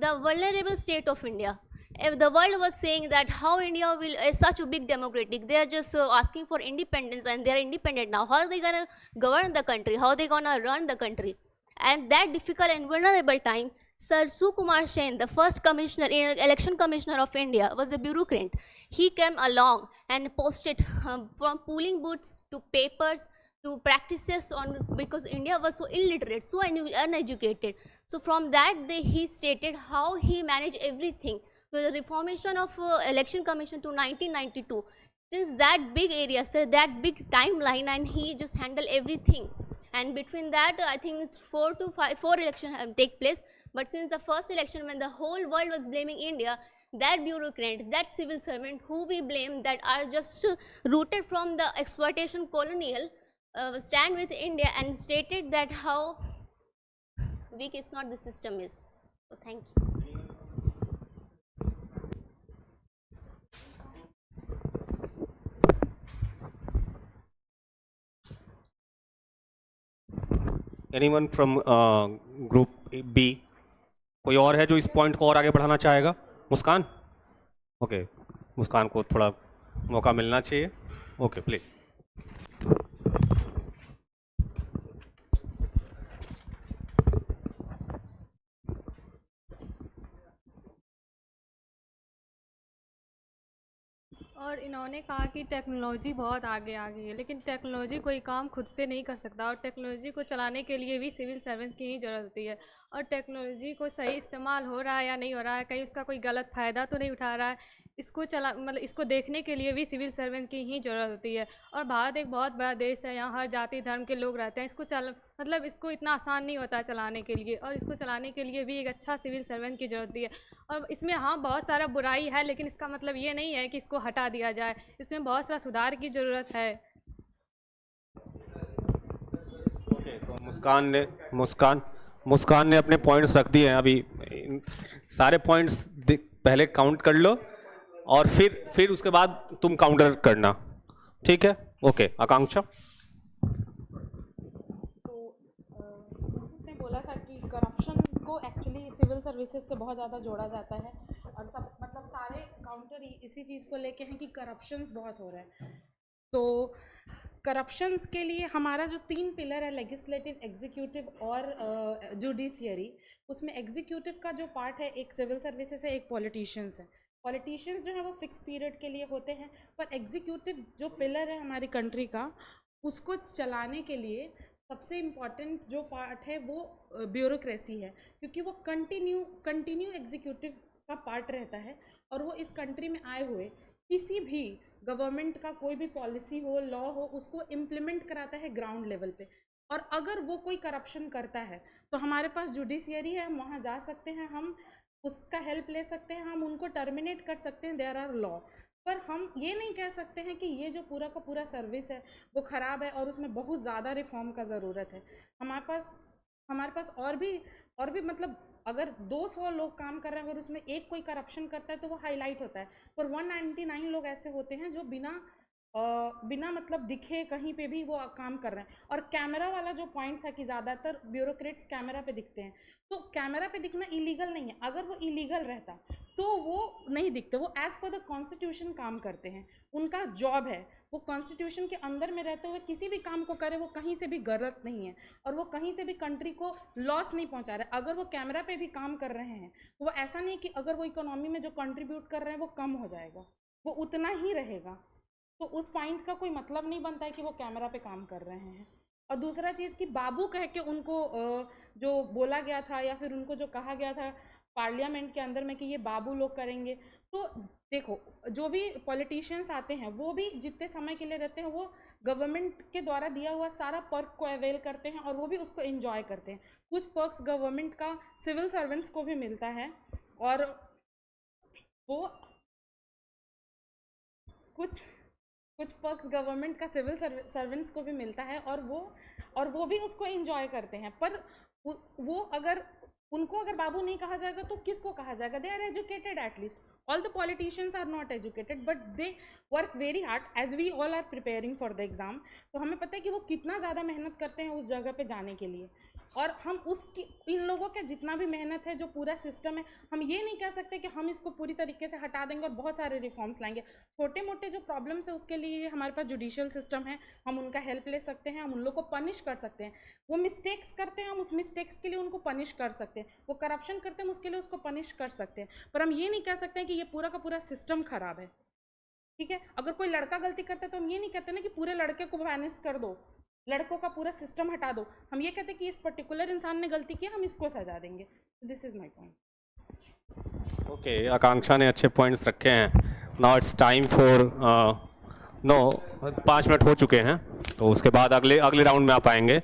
the vulnerable state of India, if the world was saying that how India will is such a big democratic, they are just asking for independence and they are independent now. How are they gonna govern the country? How are they gonna run the country? And that difficult and vulnerable time, Sir Sukumar Sen, the first commissioner, election commissioner of India, was a bureaucrat. He came along and posted from polling booths to papers to practices on, because India was so illiterate, so uneducated. So from that he stated how he managed everything. So the reformation of election commission to 1992. Since that big area, sir, that big timeline, and he just handled everything. And between that, I think 4 elections have take place. But since the first election, when the whole world was blaming India, that bureaucrat, that civil servant who we blame, that are just rooted from the exploitation colonial, stand with India and stated that how weak it's not the system is. So thank you. Anyone from group B? कोई और है जो इस point को और आगे बढ़ाना चाहेगा? मुस्कान? ओके, मुस्कान को थोड़ा मौका मिलना चाहिए। Okay, please. और इन्होंने कहा कि टेक्नोलॉजी बहुत आगे आ गई है, लेकिन टेक्नोलॉजी कोई काम खुद से नहीं कर सकता और टेक्नोलॉजी को चलाने के लिए भी सिविल सर्वेंट्स की ही ज़रूरत होती है। और टेक्नोलॉजी को सही इस्तेमाल हो रहा है या नहीं हो रहा है, कहीं उसका कोई गलत फ़ायदा तो नहीं उठा रहा है, इसको इसको देखने के लिए भी सिविल सर्वेंट की ही ज़रूरत होती है। और भारत एक बहुत बड़ा देश है, यहाँ हर जाति धर्म के लोग रहते हैं। इसको इतना आसान नहीं होता है चलाने के लिए, और इसको चलाने के लिए भी एक अच्छा सिविल सर्वेंट की ज़रूरत होती है। और इसमें हाँ बहुत सारा बुराई है, लेकिन इसका मतलब ये नहीं है कि इसको हटा दिया जाए, इसमें बहुत सारा सुधार की ज़रूरत है। ओके, तो मुस्कान ने अपने पॉइंट्स रख दिए हैं। अभी सारे पॉइंट्स पहले काउंट कर लो और फिर उसके बाद तुम काउंटर करना, ठीक है? ओके, आकांक्षा। तो ने बोला था कि करप्शन को एक्चुअली सिविल सर्विसेज से बहुत ज़्यादा जोड़ा जाता है, और सब सारे काउंटर इसी चीज़ को लेके हैं कि करप्शंस बहुत हो रहे हैं। तो करप्शंस के लिए हमारा जो 3 पिलर है, लेजिस्लेटिव, एग्जीक्यूटिव और जुडिशियरी, उसमें एग्जीक्यूटिव का जो पार्ट है, एक सिविल सर्विसेज है, एक पॉलिटिशियंस है। पॉलिटिशियंस जो है वो फिक्स पीरियड के लिए होते हैं, पर एग्जीक्यूटिव जो पिलर है हमारी कंट्री का, उसको चलाने के लिए सबसे इम्पॉर्टेंट जो पार्ट है वो ब्यूरोक्रेसी है, क्योंकि वो कंटिन्यू एग्जीक्यूटिव का पार्ट रहता है, और वो इस कंट्री में आए हुए किसी भी गवर्नमेंट का कोई भी पॉलिसी हो, लॉ हो, उसको इम्प्लीमेंट कराता है ग्राउंड लेवल पे। और अगर वो कोई करप्शन करता है तो हमारे पास जुडिशियरी है, हम वहाँ जा सकते हैं, हम उसका हेल्प ले सकते हैं, हम उनको टर्मिनेट कर सकते हैं, देयर आर लॉ। पर हम ये नहीं कह सकते हैं कि ये जो पूरा का पूरा सर्विस है वो ख़राब है और उसमें बहुत ज़्यादा रिफॉर्म का ज़रूरत है। हमारे पास और भी मतलब अगर 200 लोग काम कर रहे हैं, अगर उसमें एक कोई करप्शन करता है तो वो हाईलाइट होता है, पर 199 लोग ऐसे होते हैं जो बिना मतलब दिखे कहीं पे भी वो काम कर रहे हैं। और कैमरा वाला जो पॉइंट था कि ज़्यादातर ब्यूरोक्रेट्स कैमरा पे दिखते हैं, तो कैमरा पे दिखना इलीगल नहीं है। अगर वो इलीगल रहता तो वो नहीं दिखते, वो एज़ पर द कॉन्स्टिट्यूशन काम करते हैं, उनका जॉब है, वो कॉन्स्टिट्यूशन के अंदर में रहते हुए किसी भी काम को करे, वो कहीं से भी गलत नहीं है और वो कहीं से भी कंट्री को लॉस नहीं पहुंचा रहे। अगर वो कैमरा पे भी काम कर रहे हैं तो वो ऐसा नहीं कि अगर वो इकोनॉमी में जो कंट्रीब्यूट कर रहे हैं वो कम हो जाएगा, वो उतना ही रहेगा। तो उस पॉइंट का कोई मतलब नहीं बनता है कि वो कैमरा पे काम कर रहे हैं। और दूसरा चीज़ कि बाबू कह के उनको जो बोला गया था या फिर उनको जो कहा गया था पार्लियामेंट के अंदर में कि ये बाबू लोग करेंगे, तो देखो जो भी पॉलिटिशियंस आते हैं वो भी जितने समय के लिए रहते हैं वो गवर्नमेंट के द्वारा दिया हुआ सारा पर्क को अवेल करते हैं और वो भी उसको एंजॉय करते हैं। कुछ पर्क्स गवर्नमेंट का सिविल सर्वेंट्स को भी मिलता है और वो कुछ पर्क्स गवर्नमेंट का सिविल सर्वेंट्स को भी मिलता है और वो भी उसको एंजॉय करते हैं। पर वो अगर उनको अगर बाबू नहीं कहा जाएगा तो किसको कहा जाएगा? They are educated, at least all the politicians are not educated but they work very hard as we all are preparing for the exam. तो हमें पता है कि वो कितना ज़्यादा मेहनत करते हैं उस जगह पे जाने के लिए, और हम इन लोगों के जितना भी मेहनत है, जो पूरा सिस्टम है, हम ये नहीं कह सकते कि हम इसको पूरी तरीके से हटा देंगे और बहुत सारे रिफॉर्म्स लाएंगे। छोटे मोटे जो प्रॉब्लम्स है उसके लिए हमारे पास जुडिशियल सिस्टम है, हम उनका हेल्प ले सकते हैं, हम उन लोग को पनिश कर सकते हैं। वो मिस्टेक्स करते हैं, हम उस मिस्टेक्स के लिए उनको पनिश कर सकते हैं। वो करप्शन करते हैं, हम उसके लिए उसको पनिश कर सकते हैं। पर हम ये नहीं कह सकते हैं कि ये पूरा का पूरा सिस्टम ख़राब है। ठीक है, अगर कोई लड़का गलती करता है तो हम ये नहीं कहते ना कि पूरे लड़के को बैनिश कर दो, लड़कों का पूरा सिस्टम हटा दो। हम ये कहते हैं कि इस पर्टिकुलर इंसान ने गलती किया, हम इसको सजा देंगे। This is my point. Okay, Akanksha ने अच्छे पॉइंट्स रखे हैं। Now it's time for 5 minute हो चुके हैं, तो उसके बाद अगले राउंड में आप आएंगे।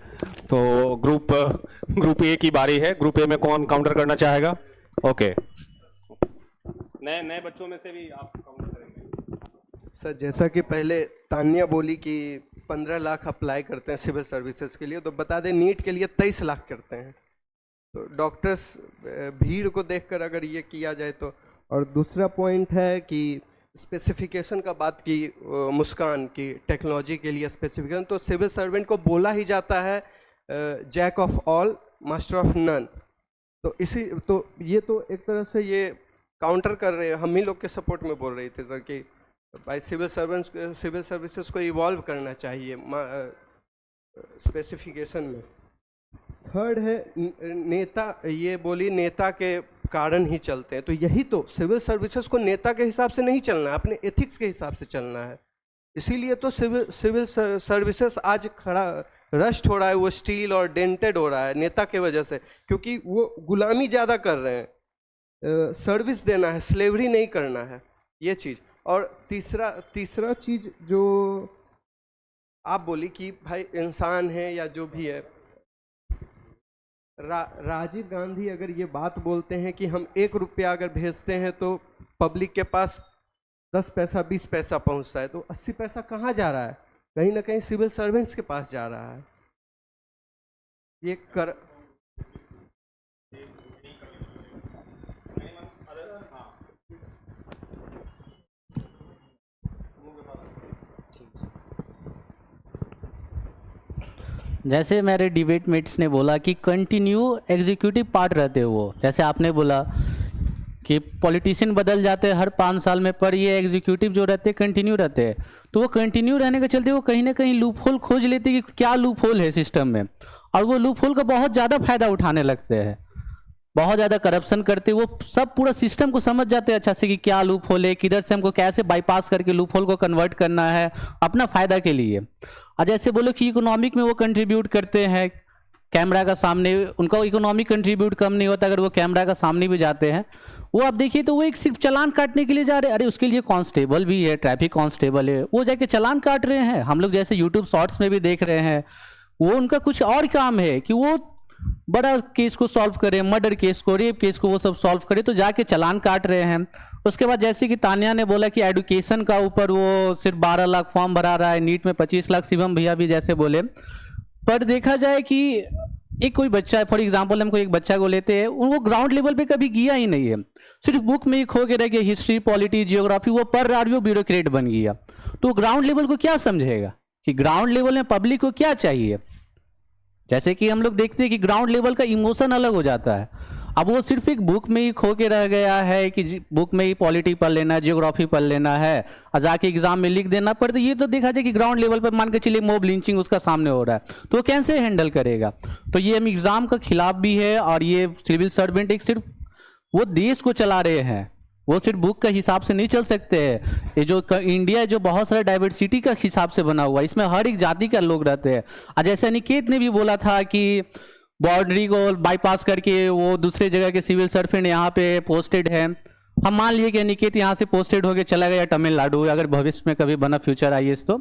तो ग्रुप ए की बारी है। ग्रुप ए में कौन काउंटर करना चाहेगा? ओके, नए बच्चों में से भी आप काउंटर करेंगे। सर, जैसा कि पहले तानिया बोली कि 15 लाख अप्लाई करते हैं सिविल सर्विसेज के लिए, तो बता दें नीट के लिए 23 लाख करते हैं। तो डॉक्टर्स भीड़ को देखकर अगर ये किया जाए तो। और दूसरा पॉइंट है कि स्पेसिफिकेशन का बात की मुस्कान की, टेक्नोलॉजी के लिए स्पेसिफिकेशन, तो सिविल सर्वेंट को बोला ही जाता है jack of all master of none. तो ये तो एक तरह से ये काउंटर कर रहे हैं, हम ही लोग के सपोर्ट में बोल रहे थे सर कि भाई सिविल सर्विसेज को इवॉल्व करना चाहिए स्पेसिफिकेशन में। थर्ड है नेता, ये बोली नेता के कारण ही चलते हैं, तो यही तो सिविल सर्विसेज को नेता के हिसाब से नहीं चलना है, अपने एथिक्स के हिसाब से चलना है। इसीलिए तो सिविल सर्विसेज आज रस्ट हो रहा है, वो स्टील और डेंटेड हो रहा है नेता के वजह से, क्योंकि वो गुलामी ज़्यादा कर रहे हैं। सर्विस देना है, स्लेवरी नहीं करना है, ये चीज़। और तीसरा चीज़ जो आप बोली कि भाई इंसान है या जो भी है, राजीव गांधी अगर ये बात बोलते हैं कि हम 1 रुपया अगर भेजते हैं तो पब्लिक के पास 10 पैसा 20 पैसा पहुंचता है, तो 80 पैसा कहाँ जा रहा है? कहीं ना कहीं सिविल सर्वेंट्स के पास जा रहा है। ये कर जैसे मेरे डिबेट मेट्स ने बोला कि कंटिन्यू एग्जीक्यूटिव पार्ट रहते हो, जैसे आपने बोला कि पॉलिटिशियन बदल जाते हैं हर 5 साल में, पर ये एग्जीक्यूटिव जो रहते हैं कंटिन्यू रहते हैं। तो वो कंटिन्यू रहने के चलते वो कहीं ना कहीं लूप होल खोज लेते हैं कि क्या लूप होल है सिस्टम में, और वो लूप होल का बहुत ज़्यादा फायदा उठाने लगते हैं, बहुत ज़्यादा करप्शन करते। वो सब पूरा सिस्टम को समझ जाते हैं अच्छा से कि क्या लूप होल है, किधर से हमको कैसे बाईपास करके लूप होल को कन्वर्ट करना है अपना फ़ायदा के लिए। और जैसे बोलो कि इकोनॉमिक में वो कंट्रीब्यूट करते हैं, कैमरा का सामने उनका इकोनॉमिक कंट्रीब्यूट कम नहीं होता अगर वो कैमरा का सामने भी जाते हैं। वो आप देखिए तो वो एक सिर्फ चालान काटने के लिए जा रहे हैं, अरे उसके लिए कांस्टेबल भी है, ट्रैफिक कांस्टेबल है, वो जाके चालान काट रहे हैं। हम लोग जैसे यूट्यूब शॉर्ट्स में भी देख रहे हैं, वो उनका कुछ और काम है कि वो बड़ा केस को सॉल्व करे, मर्डर केस को, रेप केस को वो सब सॉल्व करे, तो जाके चालान काट रहे हैं। उसके बाद जैसे कि तानिया ने बोला कि एडुकेशन का ऊपर वो सिर्फ 12 लाख फॉर्म भरा रहा है, नीट में 25 लाख, शिवम भैया भी जैसे बोले। पर देखा जाए कि एक कोई बच्चा, फॉर एग्जांपल हम कोई एक बच्चा को लेते हैं, वो ग्राउंड लेवल पे कभी गया ही नहीं है, सिर्फ बुक में ही खो के रह गया, हिस्ट्री, पॉलिटी, जियोग्राफी वो पढ़ रहा और वो ब्यूरोक्रेट बन गया। तो ग्राउंड लेवल को क्या समझेगा कि ग्राउंड लेवल में पब्लिक को क्या चाहिए? जैसे कि हम लोग देखते हैं कि ग्राउंड लेवल का इमोशन अलग हो जाता है। अब वो सिर्फ एक बुक में ही खो के रह गया है कि बुक में ही पॉलिटी पढ़ लेना है, जियोग्राफी पढ़ लेना है और जाके एग्जाम में लिख देना। पर तो ये तो देखा जाए कि ग्राउंड लेवल पर मान के चलिए मॉब लिंचिंग उसका सामने हो रहा है, तो कैसे हैंडल करेगा? तो ये हम एग्जाम का खिलाफ भी है। और ये सिविल सर्वेंट एक सिर्फ वो देश को चला रहे हैं, वो सिर्फ बुक का हिसाब से नहीं चल सकते हैं। ये जो इंडिया है जो बहुत सारा डाइवर्सिटी का हिसाब से बना हुआ है, इसमें हर एक जाति का लोग रहते हैं। और जैसे निकेत ने भी बोला था कि बाउंड्री को बाईपास करके वो दूसरे जगह के सिविल सर्वेंट यहाँ पे पोस्टेड है। हम मान लिए कि निकेत यहाँ से पोस्टेड होकर चला गया तमिलनाडु, अगर भविष्य में कभी बना फ्यूचर IAS, तो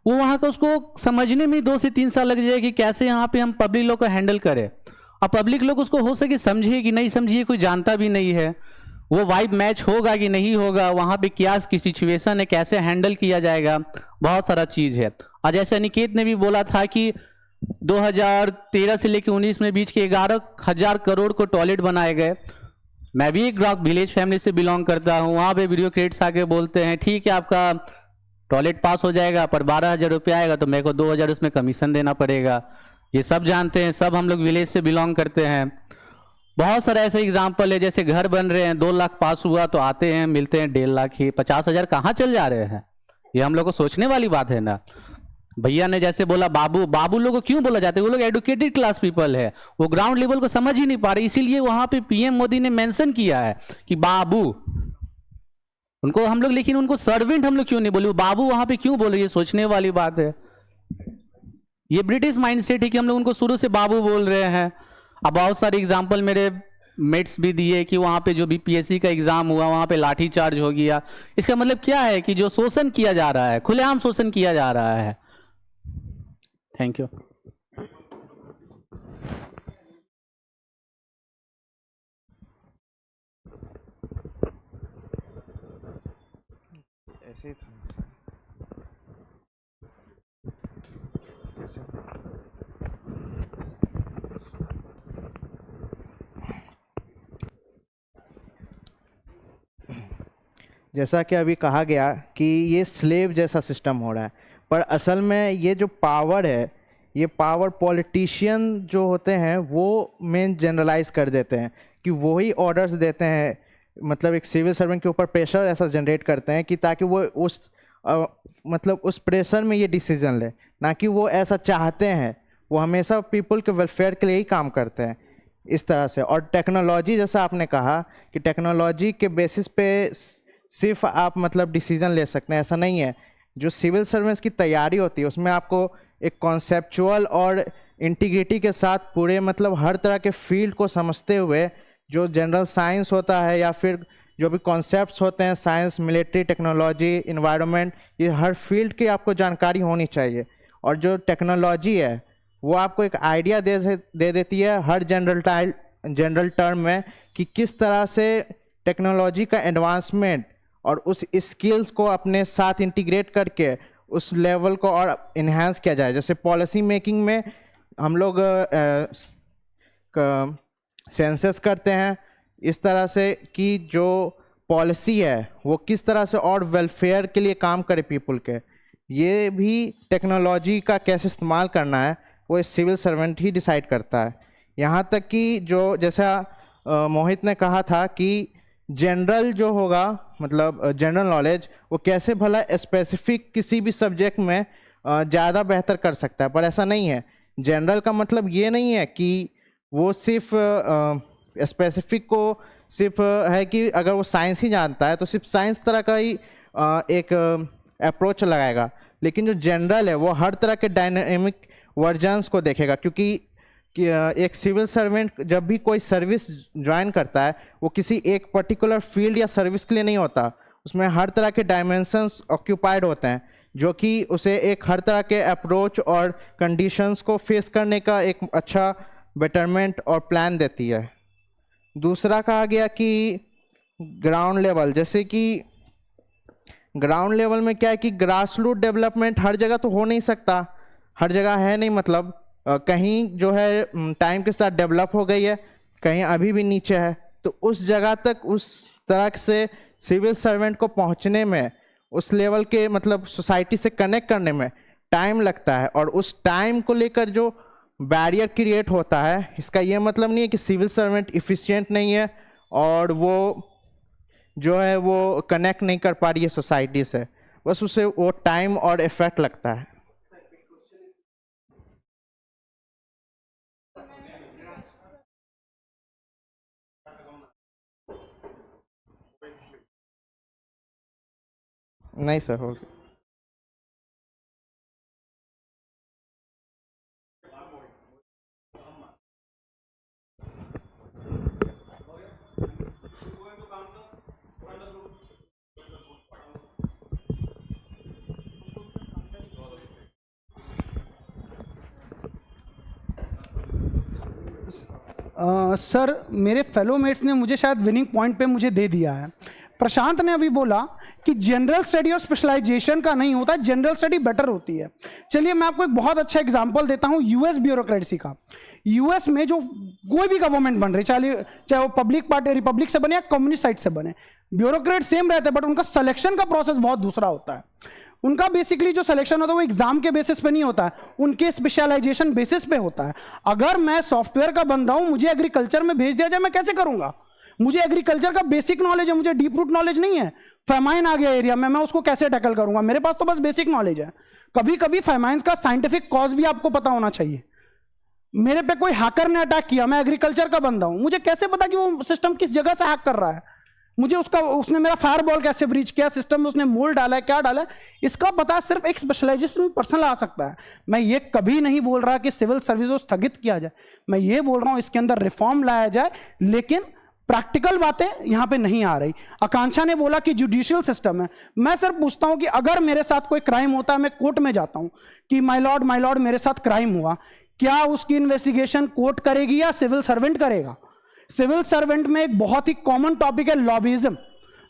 वो वहाँ का उसको समझने में 2 से 3 साल लग जाए कि कैसे यहाँ पे हम पब्लिक लोग को हैंडल करें। और पब्लिक लोग उसको हो सके समझे कि नहीं समझिए, कोई जानता भी नहीं है वो वाइब मैच होगा कि नहीं होगा, वहाँ पे क्या की सिचुएशन है, कैसे हैंडल किया जाएगा, बहुत सारा चीज़ है। और जैसे निकेत ने भी बोला था कि 2013 से लेकर 19 में बीच के 11,000 करोड़ को टॉयलेट बनाए गए। मैं भी एक विलेज फैमिली से बिलोंग करता हूँ, वहाँ पे ब्यूरोक्रेट्स आके बोलते हैं ठीक है आपका टॉयलेट पास हो जाएगा पर 12,000 रुपया आएगा तो मेरे को 2,000 उसमें कमीशन देना पड़ेगा। ये सब जानते हैं, सब हम लोग विलेज से बिलोंग करते हैं। बहुत सारे ऐसे एग्जाम्पल है, जैसे घर बन रहे हैं, 2 लाख पास हुआ तो आते हैं मिलते हैं 1.5 लाख ही, 50,000 कहाँ चल जा रहे हैं? ये हम लोग को सोचने वाली बात है ना। भैया ने जैसे बोला बाबू, बाबू लोग को क्यों बोला जाता है? वो लोग एडुकेटेड क्लास पीपल है, वो ग्राउंड लेवल को समझ ही नहीं पा रहे, इसीलिए वहां पे PM मोदी ने मेंशन किया है कि बाबू उनको हम लोग, लेकिन उनको सर्वेंट हम लोग क्यों नहीं बोले, बाबू वहां पे क्यों बोले? ये सोचने वाली बात है। ये ब्रिटिश माइंडसेट है कि हम लोग उनको शुरू से बाबू बोल रहे हैं। अब बहुत सारे एग्जाम्पल मेरे मेट्स भी दिए कि वहाँ पे जो BPSC का एग्जाम हुआ वहाँ पे लाठी चार्ज हो गया। इसका मतलब क्या है कि जो शोषण किया जा रहा है, खुलेआम शोषण किया जा रहा है। Thank you. ऐसे ही जैसा कि अभी कहा गया कि ये स्लेव जैसा सिस्टम हो रहा है, पर असल में ये जो पावर है, ये पावर पॉलिटिशियन जो होते हैं वो मेन जनरलाइज कर देते हैं कि वही ऑर्डर्स देते हैं, मतलब एक सिविल सर्वेंट के ऊपर प्रेशर ऐसा जनरेट करते हैं कि ताकि वो उस मतलब उस प्रेशर में ये डिसीजन ले, ना कि वो ऐसा चाहते हैं। वो हमेशा पीपल के वेलफेयर के लिए ही काम करते हैं इस तरह से। और टेक्नोलॉजी, जैसा आपने कहा कि टेक्नोलॉजी के बेसिस पे सिर्फ आप मतलब डिसीजन ले सकते हैं, ऐसा नहीं है। जो सिविल सर्विस की तैयारी होती है उसमें आपको एक कॉन्सेप्चुअल और इंटीग्रिटी के साथ पूरे मतलब हर तरह के फील्ड को समझते हुए, जो जनरल साइंस होता है या फिर जो भी कॉन्सेप्ट्स होते हैं, साइंस, मिलिट्री, टेक्नोलॉजी, इन्वायरमेंट, ये हर फील्ड की आपको जानकारी होनी चाहिए। और जो टेक्नोलॉजी है वो आपको एक आइडिया दे देती है हर जनरल टर्म में कि किस तरह से टेक्नोलॉजी का एडवांसमेंट और उस स्किल्स को अपने साथ इंटीग्रेट करके उस लेवल को और इन्हांस किया जाए। जैसे पॉलिसी मेकिंग में हम लोग सेंसस करते हैं इस तरह से कि जो पॉलिसी है वो किस तरह से और वेलफेयर के लिए काम करे पीपल के। ये भी टेक्नोलॉजी का कैसे इस्तेमाल करना है वो इस सिविल सर्वेंट ही डिसाइड करता है। यहाँ तक कि जो जैसा मोहित ने कहा था कि जनरल जो होगा, मतलब जनरल नॉलेज, वो कैसे भला स्पेसिफिक किसी भी सब्जेक्ट में ज़्यादा बेहतर कर सकता है, पर ऐसा नहीं है। जनरल का मतलब ये नहीं है कि वो सिर्फ स्पेसिफिक को सिर्फ है कि अगर वो साइंस ही जानता है तो सिर्फ साइंस तरह का ही एक अप्रोच लगाएगा, लेकिन जो जनरल है वो हर तरह के डायनेमिक वर्जन्स को देखेगा। क्योंकि एक सिविल सर्वेंट जब भी कोई सर्विस ज्वाइन करता है वो किसी एक पर्टिकुलर फील्ड या सर्विस के लिए नहीं होता, उसमें हर तरह के डायमेंशंस ऑक्यूपाइड होते हैं। जो कि उसे एक हर तरह के अप्रोच और कंडीशंस को फेस करने का एक अच्छा बेटरमेंट और प्लान देती है। दूसरा कहा गया कि ग्राउंड लेवल, जैसे कि ग्राउंड लेवल में क्या है कि ग्रास रूट डेवलपमेंट हर जगह तो हो नहीं सकता, हर जगह है नहीं, मतलब कहीं जो है टाइम के साथ डेवलप हो गई है, कहीं अभी भी नीचे है, तो उस जगह तक उस तरह से सिविल सर्वेंट को पहुंचने में, उस लेवल के मतलब सोसाइटी से कनेक्ट करने में टाइम लगता है। और उस टाइम को लेकर जो बैरियर क्रिएट होता है, इसका ये मतलब नहीं है कि सिविल सर्वेंट इफ़िशिएंट नहीं है और वो जो है वो कनेक्ट नहीं कर पा रही है सोसाइटी से, बस उसे वो टाइम और इफेक्ट लगता है। नहीं सर, हो गया। सर, मेरे फेलो मेट्स ने मुझे शायद विनिंग पॉइंट पे मुझे दे दिया है। प्रशांत ने अभी बोला कि जनरल स्टडी और स्पेशलाइजेशन का नहीं होता, जनरल स्टडी बेटर होती है। चलिए मैं आपको एक बहुत अच्छा एग्जांपल देता हूं यूएस ब्यूरोक्रेसी का। यूएस में जो कोई भी गवर्नमेंट बन रही, चाहे वो पब्लिक पार्टी रिपब्लिक से बने या कम्युनिस्ट साइड से बने, ब्यूरोक्रेट सेम रहते हैं, बट उनका सिलेक्शन का प्रोसेस बहुत दूसरा होता है। उनका बेसिकली जो सिलेक्शन होता है वो एग्जाम के बेसिस पे नहीं होता है, उनके स्पेशलाइजेशन बेसिस पे होता है। अगर मैं सॉफ्टवेयर का बंदा हूं, मुझे एग्रीकल्चर में भेज दिया जाए, मैं कैसे करूंगा? मुझे एग्रीकल्चर का बेसिक नॉलेज है, मुझे डीप रूट नॉलेज नहीं है। फेमाइन आ गया एरिया में, मैं उसको कैसे टैकल करूंगा? मेरे पास तो बस बेसिक नॉलेज है। कभी कभी फेमाइन का साइंटिफिक कॉज भी आपको पता होना चाहिए। मेरे पे कोई हैकर ने अटैक किया, मैं एग्रीकल्चर का बंदा हूं, मुझे कैसे पता कि वो सिस्टम किस जगह से हैक कर रहा है? मुझे उसने मेरा फायरबॉल कैसे ब्रीच किया, सिस्टम में उसने मोल डाला है, क्या डाला है, इसका पता सिर्फ एक स्पेशलाइजेशन पर्सन ला सकता है। मैं ये कभी नहीं बोल रहा कि सिविल सर्विस को स्थगित किया जाए, मैं ये बोल रहा हूं इसके अंदर रिफॉर्म लाया जाए, लेकिन प्रैक्टिकल बातें यहां पे नहीं आ रही। आकांक्षा ने बोला कि जुडिशियल सिस्टम है। मैं सिर्फ पूछता हूं कि अगर मेरे साथ कोई क्राइम होता है, मैं कोर्ट में जाता हूं कि माय लॉर्ड मेरे साथ क्राइम हुआ, क्या उसकी इन्वेस्टिगेशन कोर्ट करेगी या सिविल सर्वेंट करेगा? सिविल सर्वेंट में एक बहुत ही कॉमन टॉपिक है लॉबीज्म।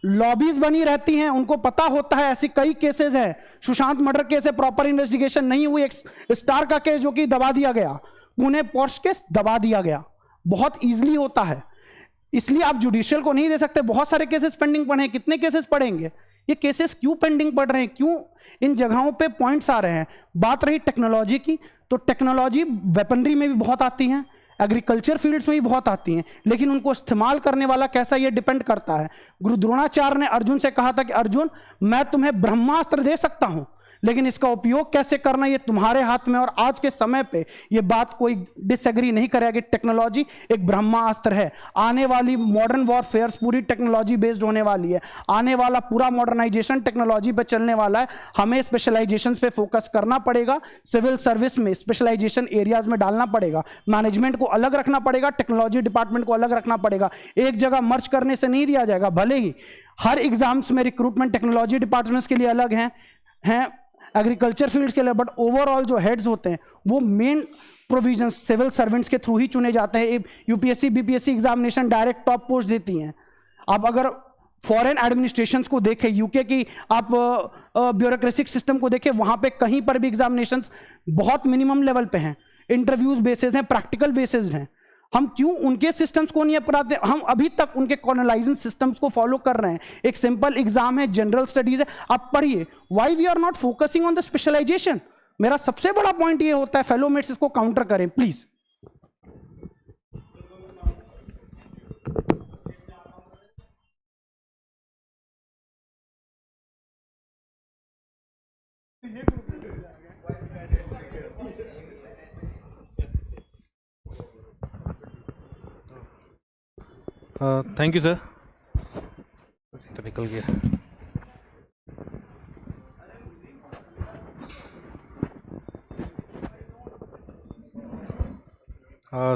लॉबीज बनी रहती हैं, उनको पता होता है ऐसी कई केसेस हैं। सुशांत मर्डर केस है, प्रॉपर इन्वेस्टिगेशन नहीं हुई। एक स्टार का केस जो कि दबा दिया गया, पुणे पोर्श केस दबा दिया गया, बहुत इजीली होता है। इसलिए आप जुडिशियल को नहीं दे सकते। बहुत सारे केसेस पेंडिंग पड़े हैं, कितने केसेस पड़ेंगे? ये केसेस क्यों पेंडिंग पड़ रहे हैं, क्यों इन जगहों पे पॉइंट्स आ रहे हैं? बात रही टेक्नोलॉजी की, तो टेक्नोलॉजी वेपनरी में भी बहुत आती है, एग्रीकल्चर फील्ड्स में भी बहुत आती हैं, लेकिन उनको इस्तेमाल करने वाला कैसा, ये डिपेंड करता है। गुरु द्रोणाचार्य ने अर्जुन से कहा था कि अर्जुन, मैं तुम्हें ब्रह्मास्त्र दे सकता हूं, लेकिन इसका उपयोग कैसे करना ये तुम्हारे हाथ में। और आज के समय पे ये बात कोई डिसएग्री नहीं करेगा कि टेक्नोलॉजी एक ब्रह्मास्त्र है। आने वाली मॉडर्न वॉरफेयर्स पूरी टेक्नोलॉजी बेस्ड होने वाली है। आने वाला पूरा मॉडर्नाइजेशन टेक्नोलॉजी पे चलने वाला है। हमें स्पेशलाइजेशन पे फोकस करना पड़ेगा। सिविल सर्विस में स्पेशलाइजेशन एरियाज में डालना पड़ेगा। मैनेजमेंट को अलग रखना पड़ेगा, टेक्नोलॉजी डिपार्टमेंट को अलग रखना पड़ेगा। एक जगह मर्ज करने से नहीं दिया जाएगा। भले ही हर एग्जाम्स में रिक्रूटमेंट टेक्नोलॉजी डिपार्टमेंट्स के लिए अलग हैं एग्रीकल्चर फील्ड के लिए, बट ओवरऑल जो हेड्स होते हैं वो मेन प्रोविजन सिविल सर्वेंट्स के थ्रू ही चुने जाते हैं। UPSC BPSC examination direct top post देती हैं। आप अगर फॉरेन एडमिनिस्ट्रेशंस को देखें, यूके की आप ब्यूरोक्रेटिक सिस्टम को देखें, वहां पे कहीं पर भी एग्जामिनेशंस बहुत मिनिमम लेवल पे हैं, इंटरव्यूज बेसिस हैं, प्रैक्टिकल बेसिस हैं। हम क्यों उनके सिस्टम्स को नहीं अपनाते? हम अभी तक उनके कॉलोनाइजिंग सिस्टम्स को फॉलो कर रहे हैं। एक सिंपल एग्जाम है, जनरल स्टडीज है, आप पढ़िए। Why we are not focusing on the specialisation? मेरा सबसे बड़ा पॉइंट ये होता है, फेलो मेट्स इसको काउंटर करें प्लीज। Thank you sir. तो निकल गया।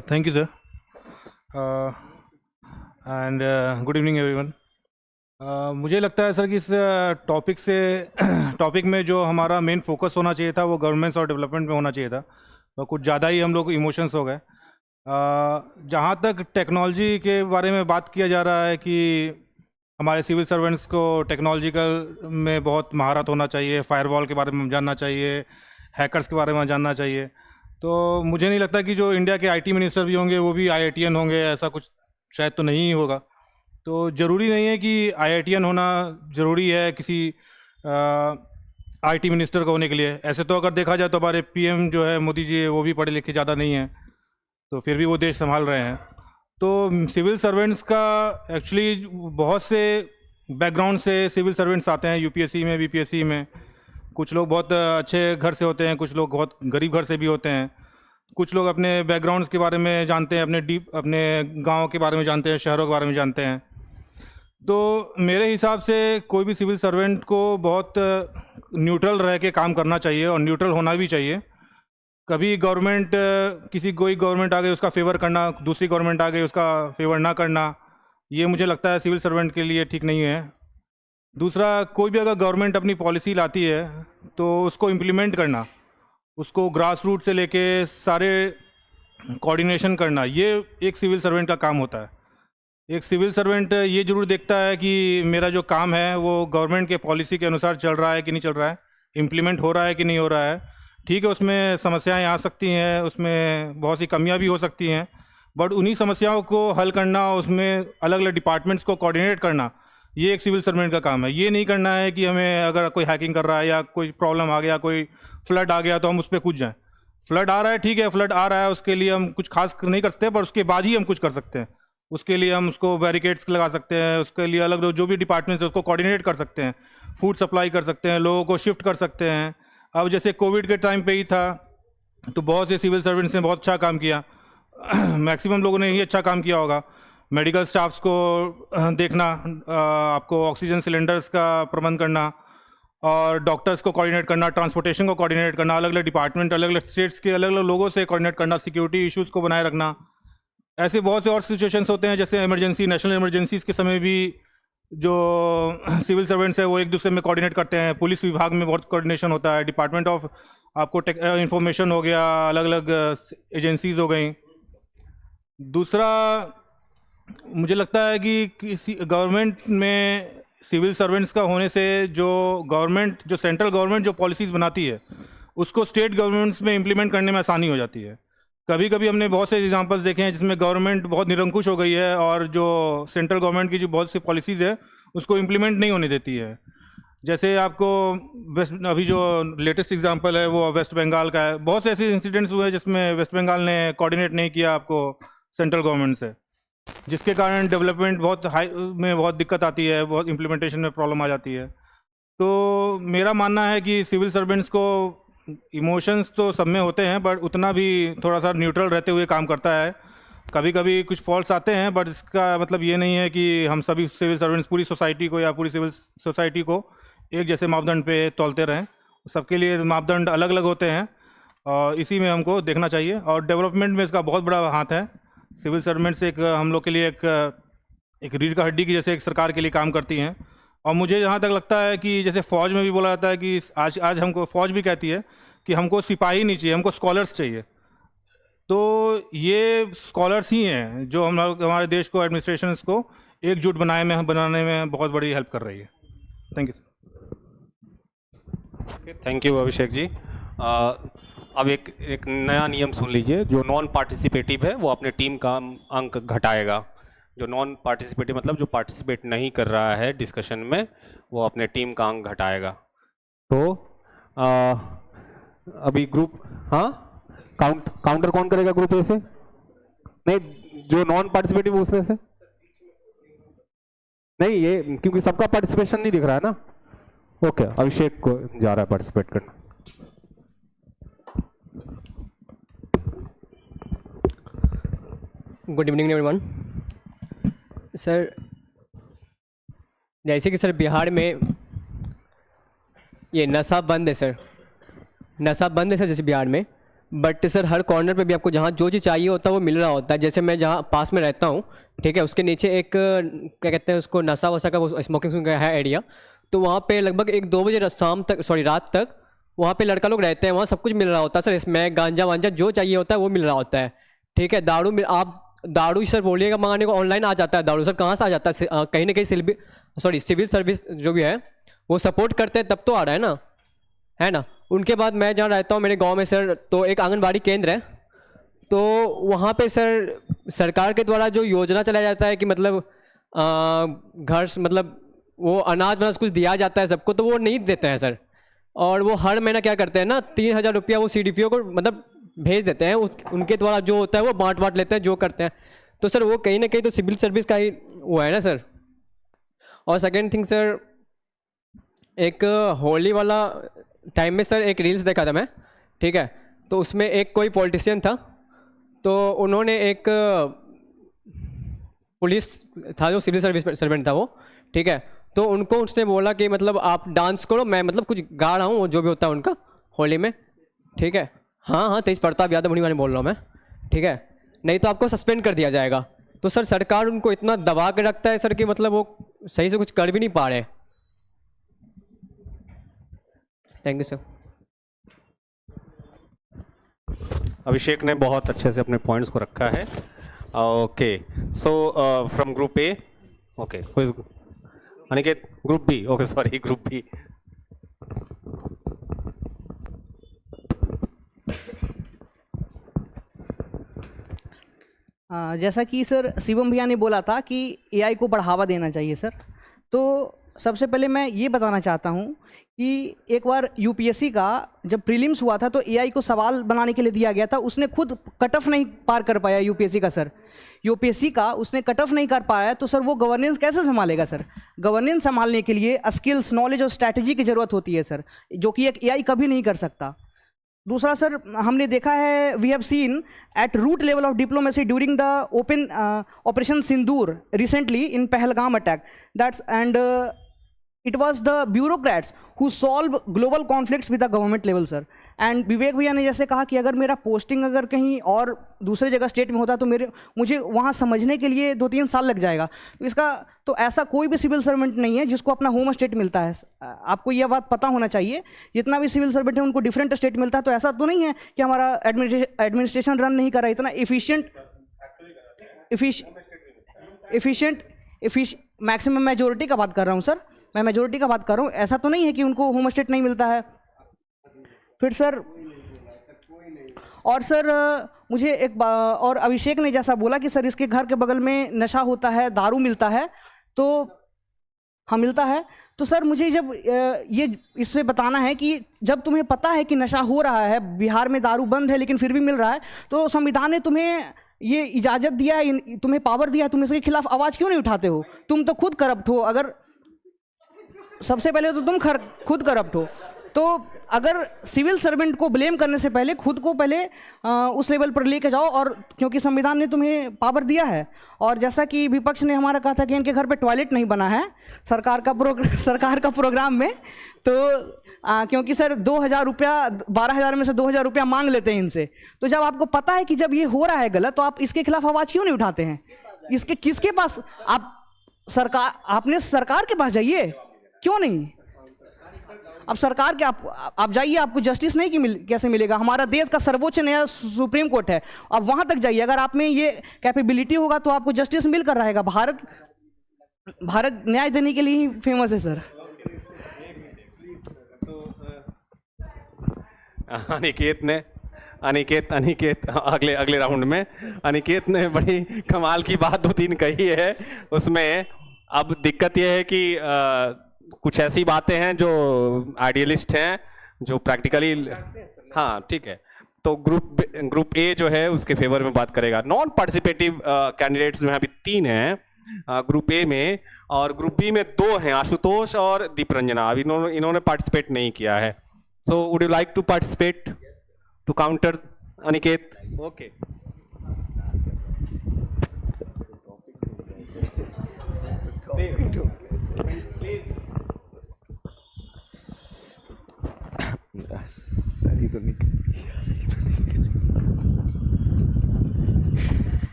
Thank you sir, and good evening everyone. मुझे लगता है सर कि इस टॉपिक में जो हमारा मेन फोकस होना चाहिए था वो गवर्नेंस और डेवलपमेंट में होना चाहिए था, और कुछ ज़्यादा ही हम लोग इमोशंस हो गए। जहाँ तक टेक्नोलॉजी के बारे में बात किया जा रहा है कि हमारे सिविल सर्वेंट्स को टेक्नोलॉजिकल में बहुत महारत होना चाहिए, फायरवॉल के बारे में जानना चाहिए, हैकर्स के बारे में जानना चाहिए, तो मुझे नहीं लगता कि जो इंडिया के आईटी मिनिस्टर भी होंगे वो भी आईआईटीएन होंगे, ऐसा कुछ शायद तो नहीं ही होगा। तो ज़रूरी नहीं है कि आईआईटीएन होना ज़रूरी है किसी आईटी मिनिस्टर का होने के लिए। ऐसे तो अगर देखा जाए तो हमारे पीएम जो है मोदी जी, वो भी पढ़े लिखे ज़्यादा नहीं हैं, तो फिर भी वो देश संभाल रहे हैं। तो सिविल सर्वेंट्स का एक्चुअली बहुत से बैकग्राउंड से सिविल सर्वेंट्स आते हैं, यूपीएससी में, बीपीएससी में। कुछ लोग बहुत अच्छे घर से होते हैं, कुछ लोग बहुत गरीब घर से भी होते हैं, कुछ लोग अपने बैकग्राउंड्स के बारे में जानते हैं, अपने गांव के बारे में जानते हैं, शहरों के बारे में जानते हैं। तो मेरे हिसाब से कोई भी सिविल सर्वेंट को बहुत न्यूट्रल रह के काम करना चाहिए और न्यूट्रल होना भी चाहिए। कभी गवर्नमेंट कोई गवर्नमेंट आ गई उसका फेवर करना, दूसरी गवर्नमेंट आ गई उसका फेवर ना करना, ये मुझे लगता है सिविल सर्वेंट के लिए ठीक नहीं है। दूसरा, कोई भी अगर गवर्नमेंट अपनी पॉलिसी लाती है तो उसको इम्प्लीमेंट करना, उसको ग्रास रूट से लेके सारे कोऑर्डिनेशन करना, ये एक सिविल सर्वेंट का काम होता है। एक सिविल सर्वेंट ये जरूर देखता है कि मेरा जो काम है वो गवर्नमेंट के पॉलिसी के अनुसार चल रहा है कि नहीं चल रहा है, इम्प्लीमेंट हो रहा है कि नहीं हो रहा है। ठीक है, उसमें समस्याएं आ सकती हैं, उसमें बहुत सी कमियां भी हो सकती हैं, बट उन्हीं समस्याओं को हल करना, उसमें अलग अलग डिपार्टमेंट्स को कोऑर्डिनेट करना, ये एक सिविल सर्वेंट का काम है। ये नहीं करना है कि हमें अगर कोई हैकिंग कर रहा है या कोई प्रॉब्लम आ गया, कोई फ्लड आ गया तो हम उस पर कूद जाएँ। फ्लड आ रहा है, ठीक है, फ्लड आ रहा है, उसके लिए हम कुछ खास नहीं कर सकते, पर उसके बाद ही हम कुछ कर सकते हैं। उसके लिए हम उसको बैरिकेड्स लगा सकते हैं, उसके लिए अलग जो भी डिपार्टमेंट्स है उसको कोऑर्डिनेट कर सकते हैं, फूड सप्लाई कर सकते हैं, लोगों को शिफ्ट कर सकते हैं। अब जैसे कोविड के टाइम पे ही था तो बहुत से सिविल सर्वेंट्स ने बहुत अच्छा काम किया, मैक्सिमम लोगों ने ही अच्छा काम किया होगा। मेडिकल स्टाफ्स को देखना, आपको ऑक्सीजन सिलेंडर्स का प्रबंध करना और डॉक्टर्स को कोऑर्डिनेट करना, ट्रांसपोर्टेशन को कोऑर्डिनेट करना, अलग अलग डिपार्टमेंट, अलग अलग स्टेट्स के अलग अलग लोगों से कोऑर्डिनेट करना, सिक्योरिटी इश्यूज़ को बनाए रखना। ऐसे बहुत से और सिचुएशंस होते हैं, जैसे इमरजेंसी, नेशनल इमरजेंसीज़ के समय भी जो सिविल सर्वेंट्स है वो एक दूसरे में कोऑर्डिनेट करते हैं। पुलिस विभाग में बहुत कोऑर्डिनेशन होता है, डिपार्टमेंट ऑफ आपको इंफॉर्मेशन हो गया, अलग अलग एजेंसीज़ हो गई। दूसरा, मुझे लगता है कि किसी गवर्नमेंट में सिविल सर्वेंट्स का होने से जो सेंट्रल गवर्नमेंट जो पॉलिसीज़ बनाती है उसको स्टेट गवर्नमेंट्स में इम्प्लीमेंट करने में आसानी हो जाती है। कभी कभी हमने बहुत से एग्जांपल्स देखे हैं जिसमें गवर्नमेंट बहुत निरंकुश हो गई है और जो सेंट्रल गवर्नमेंट की जो बहुत सी पॉलिसीज़ है उसको इम्प्लीमेंट नहीं होने देती है। जैसे आपको अभी जो लेटेस्ट एग्जांपल है वो वेस्ट बंगाल का है। बहुत से ऐसे इंसिडेंट्स हुए जिसमें वेस्ट बंगाल ने कोऑर्डिनेट नहीं किया आपको सेंट्रल गवर्नमेंट से, जिसके कारण डेवलपमेंट बहुत दिक्कत आती है, बहुत इम्प्लीमेंटेशन में प्रॉब्लम आ जाती है। तो मेरा मानना है कि सिविल सर्वेंट्स को इमोशंस तो सब में होते हैं, बट उतना भी थोड़ा सा न्यूट्रल रहते हुए काम करता है। कभी कभी कुछ फॉल्ट्स आते हैं, बट इसका मतलब ये नहीं है कि हम सभी सिविल सर्वेंट्स पूरी सोसाइटी को या पूरी सिविल सोसाइटी को एक जैसे मापदंड पे तौलते रहें। सबके लिए मापदंड अलग अलग होते हैं और इसी में हमको देखना चाहिए। और डेवलपमेंट में इसका बहुत बड़ा हाथ है। सिविल सर्वेंट्स एक हम लोग के लिए एक रीढ़ का हड्डी की जैसे एक सरकार के लिए काम करती हैं। और मुझे जहाँ तक लगता है कि जैसे फ़ौज में भी बोला जाता है कि आज हमको फ़ौज भी कहती है कि हमको सिपाही नहीं चाहिए, हमको स्कॉलर्स चाहिए। तो ये स्कॉलर्स ही हैं जो हमारे देश को, एडमिनिस्ट्रेशंस को एकजुट बनाने में बहुत बड़ी हेल्प कर रही है। Thank you. Thank you Abhishek ji. अब एक नया नियम सुन लीजिए। जो नॉन पार्टिसिपेटिव है वो अपने टीम का अंक घटाएगा। जो नॉन पार्टिसिपेटिव मतलब जो पार्टिसिपेट नहीं कर रहा है डिस्कशन में, वो अपने टीम का अंक घटाएगा। तो अभी ग्रुप, हाँ, काउंटर कौन करेगा ग्रुप ए से? नहीं, जो नॉन पार्टिसिपेटिव उसमें से नहीं, ये क्योंकि सबका पार्टिसिपेशन नहीं दिख रहा है ना। ओके, अभिषेक को जा रहा है पार्टिसिपेट करना। Good evening everyone. सर, जैसे कि सर बिहार में ये नशा बंद है सर, नशा बंद है सर। जैसे बिहार में बट सर हर कॉर्नर पे भी आपको जहाँ जो चीज़ चाहिए होता है वो मिल रहा होता है। जैसे मैं जहाँ पास में रहता हूँ, ठीक है, उसके नीचे एक क्या कहते हैं उसको, नशा वसा का, वो स्मोकिंग का है एरिया। तो वहाँ पे लगभग 1-2 बजे रात तक वहाँ पे लड़का लोग रहते हैं, वहाँ सब कुछ मिल रहा होता है सर। इसमें गांजा वांजा जो चाहिए होता है वो मिल रहा होता है, ठीक है। आप दारू सर बोलिएगा मंगाने को, ऑनलाइन आ जाता है दारू सर। कहाँ से आ जाता है? कहीं ना कहीं सिविल सर्विस जो भी है वो सपोर्ट करते हैं, तब तो आ रहा है ना। उनके बाद मैं जहाँ रहता हूँ मेरे गांव में सर, तो एक आंगनबाड़ी केंद्र है। तो वहाँ पे सर सरकार के द्वारा जो योजना चलाया जाता है कि मतलब घर मतलब वो अनाज वनाज कुछ दिया जाता है सबको, तो वो नहीं देते हैं सर। और वो हर महीना क्या करते हैं ना, 3000 रुपया वो CDPO को मतलब भेज देते हैं। उनके द्वारा जो होता है वो बांट लेते हैं, जो करते हैं। तो सर वो कहीं ना कहीं तो सिविल सर्विस का ही वो है ना सर। और सेकेंड थिंग सर, एक होली वाला टाइम में सर एक रील्स देखा था मैं, ठीक है। तो उसमें एक कोई पॉलिटिशियन था, तो उन्होंने एक पुलिस था जो सिविल सर्विस सर्वेंट था वो, ठीक है। तो उनको उसने बोला कि मतलब आप डांस करो, मैं मतलब कुछ गा रहा हूँ, जो भी होता है उनका होली में, ठीक है। हाँ तेज प्रताप यादव उन्हीं वाले बोल रहा हूँ मैं, ठीक है। नहीं तो आपको सस्पेंड कर दिया जाएगा। तो सर सरकार उनको इतना दबा के रखता है सर कि मतलब वो सही से कुछ कर भी नहीं पा रहे। Thank you sir. अभिषेक ने बहुत अच्छे से अपने पॉइंट्स को रखा है। Okay, so from group A, okay, Aniket group B, okay sorry group B. जैसा कि सर शिवम भैया ने बोला था कि AI को बढ़ावा देना चाहिए सर, तो सबसे पहले मैं ये बताना चाहता हूँ कि एक बार UPSC का जब प्रीलिम्स हुआ था तो AI को सवाल बनाने के लिए दिया गया था। उसने खुद कट ऑफ नहीं पार कर पाया UPSC का सर, UPSC का उसने कट ऑफ नहीं कर पाया, तो सर वो गवर्नेंस कैसे संभालेगा सर? गवर्नेंस संभालने के लिए स्किल्स, नॉलेज और स्ट्रैटेजी की ज़रूरत होती है सर, जो कि एक AI कभी नहीं कर सकता। दूसरा सर, हमने देखा है, we have seen at root level of diplomacy during the open operation Sindoor recently in Pahalgam attack, that's and it was the bureaucrats who solve global conflicts with the government level sir। And Vivek भैया ने जैसे कहा कि अगर मेरा posting अगर कहीं और दूसरे जगह स्टेट में होता तो मुझे वहाँ समझने के लिए 2-3 साल लग जाएगा। तो ऐसा कोई भी सिविल सर्वेंट नहीं है जिसको अपना होम स्टेट मिलता है। आपको यह बात पता होना चाहिए, जितना भी सिविल सर्वेंट है उनको डिफरेंट स्टेट मिलता है। तो ऐसा तो नहीं है कि हमारा एडमिनिस्ट्रेशन रन नहीं कर रहा है इतना एफिशिएंट मैक्सिमम मेजोरिटी का बात कर रहा हूँ सर, मैं मेजोरिटी का बात कर रहा हूँ। ऐसा तो नहीं है कि उनको होम स्टेट नहीं मिलता है। फिर सर और सर मुझे एक और अभिषेक ने जैसा बोला कि सर इसके घर के बगल में नशा होता है, दारू मिलता है, तो हाँ मिलता है। तो सर मुझे जब ये इससे बताना है कि जब तुम्हें पता है कि नशा हो रहा है, बिहार में दारू बंद है लेकिन फिर भी मिल रहा है, तो संविधान ने तुम्हें ये इजाज़त दिया है, तुम्हें पावर दिया है, तुम इसके खिलाफ आवाज़ क्यों नहीं उठाते हो? तुम तो खुद करप्ट हो। अगर सबसे पहले तो तुम खुद करप्ट हो, तो अगर सिविल सर्वेंट को ब्लेम करने से पहले खुद को पहले उस लेवल पर लेके जाओ। और क्योंकि संविधान ने तुम्हें पावर दिया है, और जैसा कि विपक्ष ने हमारा कहा था कि इनके घर पे टॉयलेट नहीं बना है सरकार का प्रोग्राम में, तो क्योंकि सर 2000 रुपया 12,000 में से 2000 रुपया मांग लेते हैं इनसे। तो जब आपको पता है कि जब ये हो रहा है गलत, तो आप इसके खिलाफ आवाज़ क्यों नहीं उठाते हैं? किसके पास आपने सरकार के पास जाइए, क्यों नहीं? अब सरकार के आप जाइए, आपको जस्टिस नहीं कैसे मिलेगा? हमारा देश का सर्वोच्च न्यायालय सुप्रीम कोर्ट है, आप वहां तक जाइए। अगर आप में ये कैपेबिलिटी होगा तो आपको जस्टिस मिलकर रहेगा। भारत न्याय देने के लिए ही फेमस है सर। अनिकेत अगले राउंड में अनिकेत ने बड़ी कमाल की बात 2-3 कही है। उसमें अब दिक्कत यह है कि कुछ ऐसी बातें हैं जो आइडियलिस्ट हैं, जो प्रैक्टिकली, हाँ ठीक है, तो ग्रुप ए जो है उसके फेवर में बात करेगा। नॉन पार्टिसिपेटिव कैंडिडेट्स जो हैं अभी 3 हैं ग्रुप ए में, और ग्रुप बी में 2 हैं, आशुतोष और दीपरंजना। अभी इन्होंने पार्टिसिपेट नहीं किया है। So would you like to participate to counter Aniket? Okay, sorry तो निकल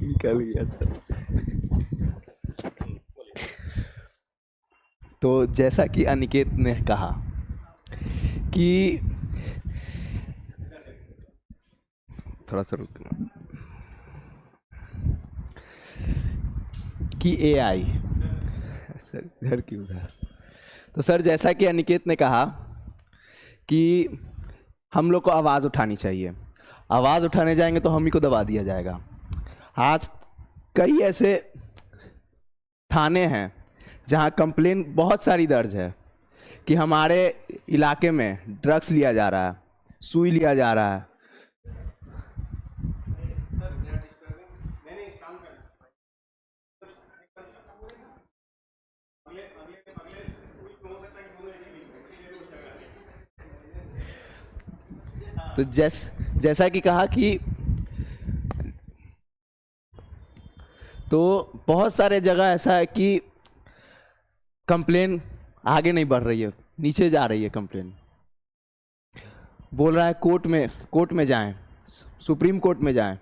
निकल गया सर। तो जैसा कि अनिकेत ने कहा कि थोड़ा सा रुकना कि एआई सर इधर की उधर। तो सर जैसा कि अनिकेत ने कहा कि हम लोग को आवाज़ उठानी चाहिए, आवाज़ उठाने जाएंगे तो हम ही को दबा दिया जाएगा। आज कई ऐसे थाने हैं जहां कंप्लेन बहुत सारी दर्ज है कि हमारे इलाके में ड्रग्स लिया जा रहा है, सुई लिया जा रहा है। तो जैसा कि कहा कि तो बहुत सारे जगह ऐसा है कि कंप्लेन आगे नहीं बढ़ रही है, नीचे जा रही है कंप्लेन। बोल रहा है कोर्ट में जाएं, सुप्रीम कोर्ट में जाएं,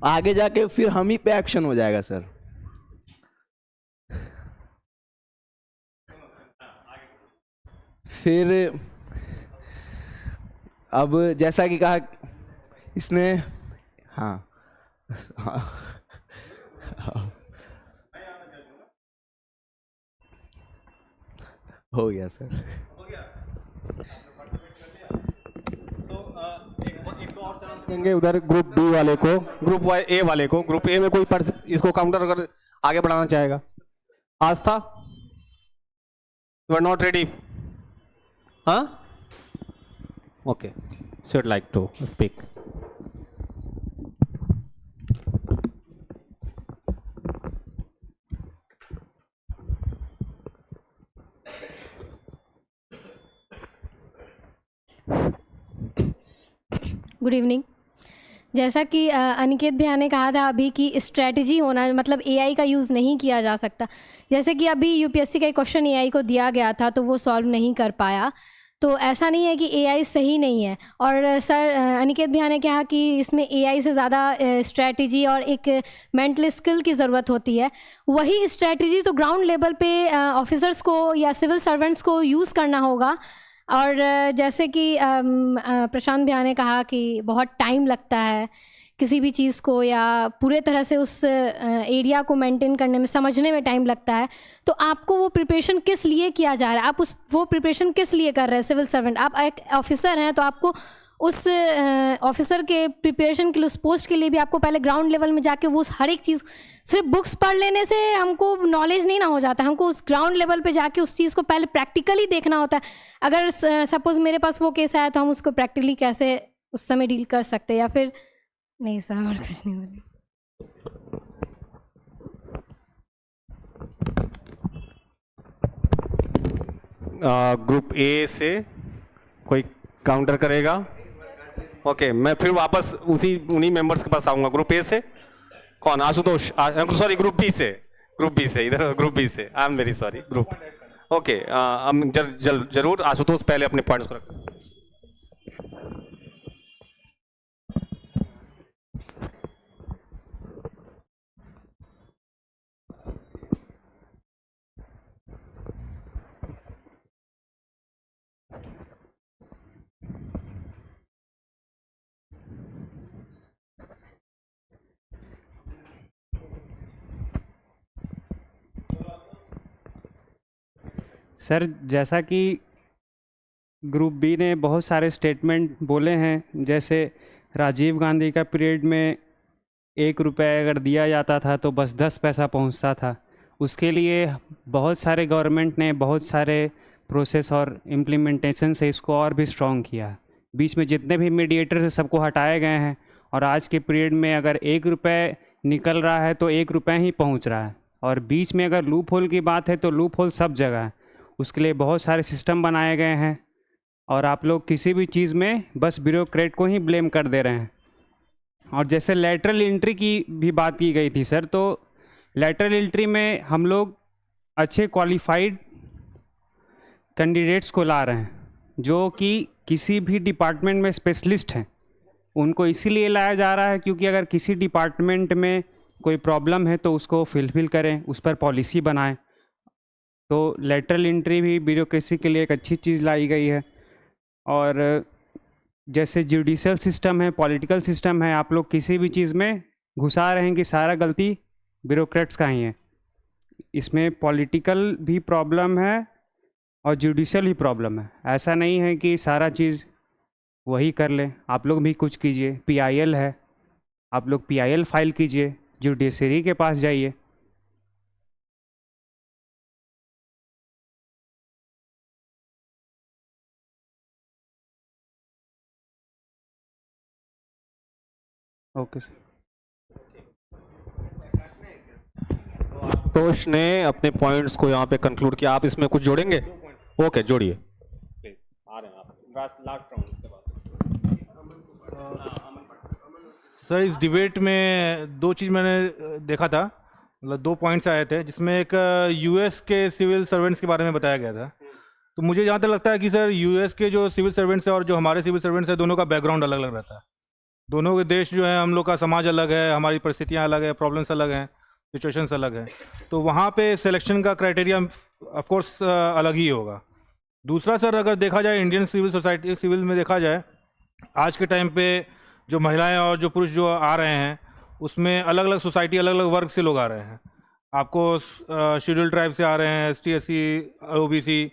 आगे जाके फिर हम ही पे एक्शन हो जाएगा सर। फिर अब जैसा कि कहा इसने हाँ हो गया सर। देंगे उधर ग्रुप बी वाले को, ग्रुप ए वाले को। ग्रुप ए में कोई इसको काउंटर अगर आगे बढ़ाना चाहेगा। Aastha, you are not ready? हाँ, okay, should like to speak. Good evening. जैसा कि अनिकेत भैया ने कहा था अभी कि स्ट्रेटजी होना, मतलब एआई का यूज़ नहीं किया जा सकता। जैसे कि अभी यूपीएससी का एक क्वेश्चन एआई को दिया गया था तो वो सॉल्व नहीं कर पाया। तो ऐसा नहीं है कि एआई सही नहीं है। और सर अनिकेत भैया ने कहा कि इसमें एआई से ज़्यादा स्ट्रेटजी और एक मेंटल स्किल की ज़रूरत होती है। वही स्ट्रेटजी तो ग्राउंड लेवल पे ऑफिसर्स को या सिविल सर्वेंट्स को यूज़ करना होगा। और जैसे कि प्रशांत भैया ने कहा कि बहुत टाइम लगता है किसी भी चीज़ को, या पूरे तरह से उस एरिया को मेंटेन करने में, समझने में टाइम लगता है। तो आपको वो प्रिपरेशन किस लिए किया जा रहा है, आप वो प्रिपरेशन किस लिए कर रहे हैं? सिविल सर्वेंट आप एक ऑफिसर हैं तो आपको उस ऑफिसर के प्रिपरेशन के लिए, उस पोस्ट के लिए भी आपको पहले ग्राउंड लेवल में जाके वो हर एक चीज़, सिर्फ बुक्स पढ़ लेने से हमको नॉलेज नहीं ना हो जाता, हमको उस ग्राउंड लेवल पे जाके उस चीज़ को पहले प्रैक्टिकली देखना होता है। अगर सपोज़ मेरे पास वो केस आया तो हम उसको प्रैक्टिकली कैसे उस समय डील कर सकते हैं, या फिर नहीं सर और कुछ नहीं बोले। ग्रुप ए से कोई काउंटर करेगा? ओके, मैं फिर वापस उन्हीं मेंबर्स के पास आऊंगा। ग्रुप ए से कौन? आशुतोष, सॉरी ग्रुप बी से, इधर ग्रुप बी से, I am very sorry group. Okay, हम जरूर आशुतोष पहले अपने पॉइंट्स को रखें। सर जैसा कि ग्रुप बी ने बहुत सारे स्टेटमेंट बोले हैं, जैसे राजीव गांधी का पीरियड में 1 रुपये अगर दिया जाता था तो बस 10 पैसा पहुंचता था। उसके लिए बहुत सारे गवर्नमेंट ने बहुत सारे प्रोसेस और इम्प्लीमेंटेशन से इसको और भी स्ट्रॉन्ग किया। बीच में जितने भी मीडिएटर से सबको हटाए गए हैं, और आज के पीरियड में अगर 1 रुपये निकल रहा है तो 1 रुपये ही पहुंच रहा है। और बीच में अगर लूप होल की बात है तो लूप होल सब जगह है, उसके लिए बहुत सारे सिस्टम बनाए गए हैं। और आप लोग किसी भी चीज़ में बस ब्यूरोक्रेट को ही ब्लेम कर दे रहे हैं। और जैसे लेटरल एंट्री की भी बात की गई थी सर, तो लेटरल एंट्री में हम लोग अच्छे क्वालिफाइड कैंडिडेट्स को ला रहे हैं जो कि किसी भी डिपार्टमेंट में स्पेशलिस्ट हैं, उनको इसीलिए लाया जा रहा है क्योंकि अगर किसी डिपार्टमेंट में कोई प्रॉब्लम है तो उसको फिल करें, उस पर पॉलिसी बनाएं। तो लेटरल एंट्री भी ब्यूरोक्रेसी के लिए एक अच्छी चीज़ लाई गई है। और जैसे जुडिशियल सिस्टम है, पॉलिटिकल सिस्टम है, आप लोग किसी भी चीज़ में घुसा रहे हैं कि सारा गलती ब्यूरोक्रेट्स का ही है। इसमें पॉलिटिकल भी प्रॉब्लम है और जुडिशियल भी प्रॉब्लम है। ऐसा नहीं है कि सारा चीज़ वही कर लें, आप लोग भी कुछ कीजिए। PIL है, आप लोग PIL फाइल कीजिए, जुडिशरी के पास जाइए। Okay sir. आशुतोष ने अपने पॉइंट्स को यहाँ पे कंक्लूड किया। आप इसमें कुछ जोड़ेंगे? ओके, जोड़िए। आ रहे हैं आप लास्ट राउंड के बाद। सर, इस डिबेट में दो चीज़ मैंने देखा था, मतलब 2 पॉइंट्स आए थे, जिसमें एक US के सिविल सर्वेंट्स के बारे में बताया गया था। तो मुझे जहाँ तक लगता है कि सर US के जो सिविल सर्वेंट्स हैं और जो हमारे सिविल सर्वेंट्स हैं, दोनों का बैकग्राउंड अलग अलग रहता है। दोनों के देश जो है, हम लोग का समाज अलग है, हमारी परिस्थितियाँ अलग है, प्रॉब्लम्स अलग हैं, सिचुएशंस अलग हैं। तो वहाँ पे सिलेक्शन का क्राइटेरिया ऑफकोर्स अलग ही होगा। दूसरा सर, अगर देखा जाए इंडियन सिविल में देखा जाए, आज के टाइम पे जो महिलाएं और जो पुरुष जो आ रहे हैं, उसमें अलग अलग सोसाइटी, अलग अलग वर्ग से लोग आ रहे हैं। आपको शेड्यूल ट्राइब से आ रहे हैं, ST SC OBC।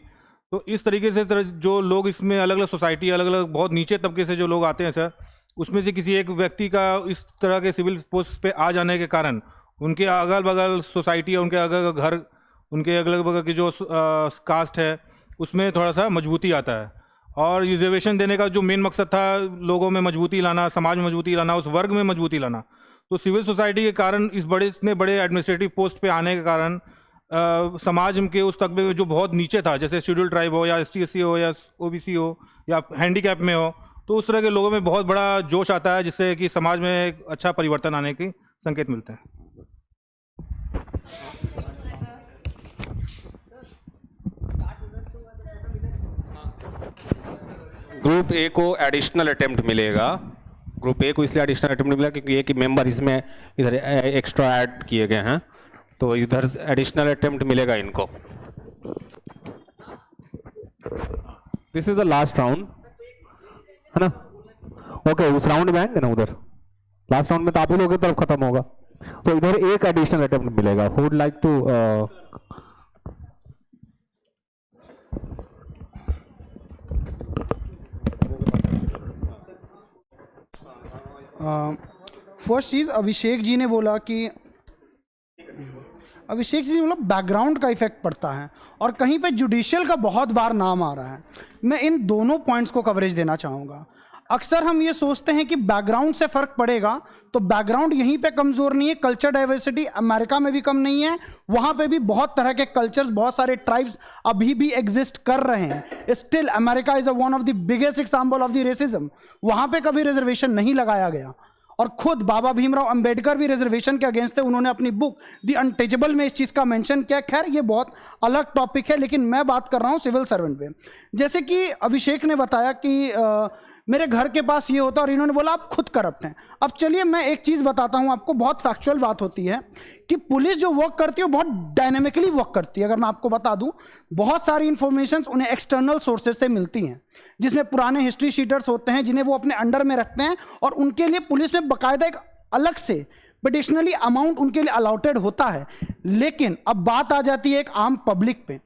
तो इस तरीके से जो लोग इसमें अलग अलग सोसाइटी, अलग अलग बहुत नीचे तबके से जो लोग आते हैं सर, उसमें से किसी एक व्यक्ति का इस तरह के सिविल पोस्ट पे आ जाने के कारण उनके अगल बगल सोसाइटी, उनके अगल घर, उनके अगल बगल की जो कास्ट है, उसमें थोड़ा सा मजबूती आता है। और रिजर्वेशन देने का जो मेन मकसद था, लोगों में मजबूती लाना, समाज में मजबूती लाना, उस वर्ग में मजबूती लाना। तो सिविल सोसाइटी के कारण इतने बड़े एडमिनिस्ट्रेटिव पोस्ट पे आने के कारण समाज के उस तबके में जो बहुत नीचे था, जैसे शेड्यूल ट्राइब हो या ST SC हो या OBC हो या हैंडीकैप में हो, तो उस तरह के लोगों में बहुत बड़ा जोश आता है, जिससे कि समाज में एक अच्छा परिवर्तन आने के संकेत मिलते हैं। ग्रुप A को एडिशनल अटेम्प्ट मिलेगा। ग्रुप A को इसलिए एडिशनल अटेम्प्ट मिलेगा क्योंकि एक मेंबर इसमें इधर एक्स्ट्रा ऐड किए गए हैं, तो इधर एडिशनल अटेम्प्ट मिलेगा इनको। This is the last round, है ना? ओके, उस राउंड में आएंगे ना, उधर लास्ट राउंड में तो आप ही लोगों की तरफ खत्म होगा, तो इधर एक एडिशनल अटेम्प्ट मिलेगा। Who would like to first चीज़, अभिषेक जी ने बोला कि बैकग्राउंड का इफेक्ट पड़ता है और कहीं पे जुडिशियल का बहुत बार नाम आ रहा है। मैं इन दोनों पॉइंट्स को कवरेज देना चाहूँगा। अक्सर हम ये सोचते हैं कि बैकग्राउंड से फ़र्क पड़ेगा, तो बैकग्राउंड यहीं पे कमज़ोर नहीं है। कल्चर डाइवर्सिटी अमेरिका में भी कम नहीं है, वहाँ पे भी बहुत तरह के कल्चर्स, बहुत सारे ट्राइब्स अभी भी एग्जिस्ट कर रहे हैं। Still America is one of the biggest example of the racism. वहाँ पे कभी रिजर्वेशन नहीं लगाया गया, और खुद बाबा भीमराव अंबेडकर भी रिजर्वेशन के अगेंस्ट थे। उन्होंने अपनी बुक द अनटचेबल में इस चीज़ का मेंशन किया। खैर, ये बहुत अलग टॉपिक है, लेकिन मैं बात कर रहा हूँ सिविल सर्वेंट पे। जैसे कि अभिषेक ने बताया कि मेरे घर के पास ये होता, और इन्होंने बोला आप खुद करप्ट हैं। अब चलिए मैं एक चीज़ बताता हूँ आपको, बहुत फैक्चुअल बात होती है कि पुलिस जो वर्क करती है वो बहुत डायनेमिकली वर्क करती है। अगर मैं आपको बता दूं, बहुत सारी इंफॉर्मेशंस उन्हें एक्सटर्नल सोर्सेज से मिलती हैं, जिसमें पुराने हिस्ट्री शीटर्स होते हैं जिन्हें वो अपने अंडर में रखते हैं, और उनके लिए पुलिस में बाकायदा एक अलग से एडिशनली अमाउंट उनके लिए अलॉटेड होता है। लेकिन अब बात आ जाती है एक आम पब्लिक पे।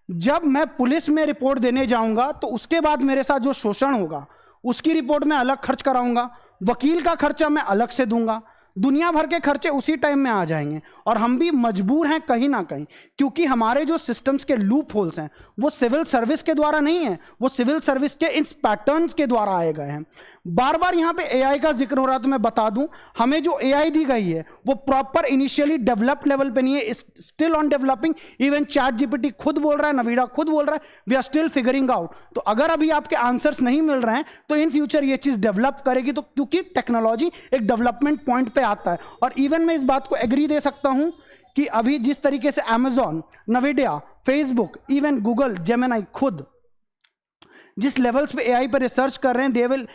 जब मैं पुलिस में रिपोर्ट देने जाऊंगा तो उसके बाद मेरे साथ जो शोषण होगा उसकी रिपोर्ट में अलग खर्च कराऊंगा, वकील का खर्चा मैं अलग से दूंगा, दुनिया भर के खर्चे उसी टाइम में आ जाएंगे। और हम भी मजबूर हैं कहीं ना कहीं, क्योंकि हमारे जो सिस्टम्स के लूप होल्स हैं वो सिविल सर्विस के द्वारा नहीं है, वो सिविल सर्विस के इन पैटर्न्स के द्वारा आए गए हैं। बार बार यहाँ पे AI का जिक्र हो रहा, तो मैं बता दूं, हमें जो AI दी गई है वो प्रॉपर इनिशियली डेवलप्ड लेवल पे नहीं है, still on developing. Even ChatGPT खुद बोल रहा है, नवीडा खुद बोल रहा है, we are still figuring out. तो अगर अभी आपके आंसर्स नहीं मिल रहे हैं तो इन फ्यूचर ये चीज़ डेवलप करेगी, तो क्योंकि टेक्नोलॉजी एक डेवलपमेंट पॉइंट पे आता है। और इवन मैं इस बात को एग्री दे सकता हूं कि अभी जिस तरीके से Amazon, नवीडिया, Facebook, even Google, Gemini खुद जिस लेवल्स पे AI पर रिसर्च कर रहे हैं, they will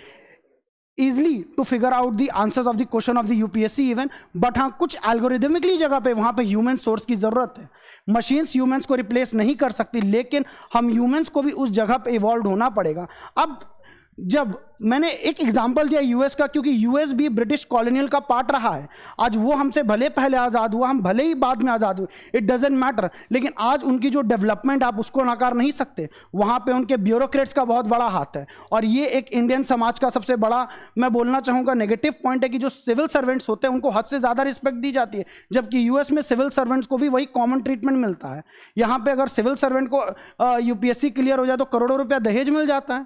easily to figure out the answers of the question of the UPSC even, but हाँ कुछ algorithmically जगह पे वहाँ पे human source की ज़रूरत है. मशीन्स ह्यूमंस को रिप्लेस नहीं कर सकती, लेकिन हम ह्यूमंस को भी उस जगह पे इवॉल्व होना पड़ेगा. अब जब मैंने एक एग्जांपल दिया यूएस का, क्योंकि यूएस भी ब्रिटिश कॉलोनियल का पार्ट रहा है. आज वो हमसे भले पहले आज़ाद हुआ, हम भले ही बाद में आज़ाद हुए, इट डजेंट मैटर, लेकिन आज उनकी जो डेवलपमेंट आप उसको नकार नहीं सकते. वहाँ पे उनके ब्यूरोक्रेट्स का बहुत बड़ा हाथ है. और ये एक इंडियन समाज का सबसे बड़ा मैं बोलना चाहूँगा नेगेटिव पॉइंट है कि जो सिविल सर्वेंट्स होते हैं उनको हद से ज़्यादा रिस्पेक्ट दी जाती है, जबकि यूएस में सिविल सर्वेंट्स को भी वही कॉमन ट्रीटमेंट मिलता है. यहाँ पर अगर सिविल सर्वेंट को यूपीएससी क्लियर हो जाए तो करोड़ों रुपया दहेज मिल जाता है,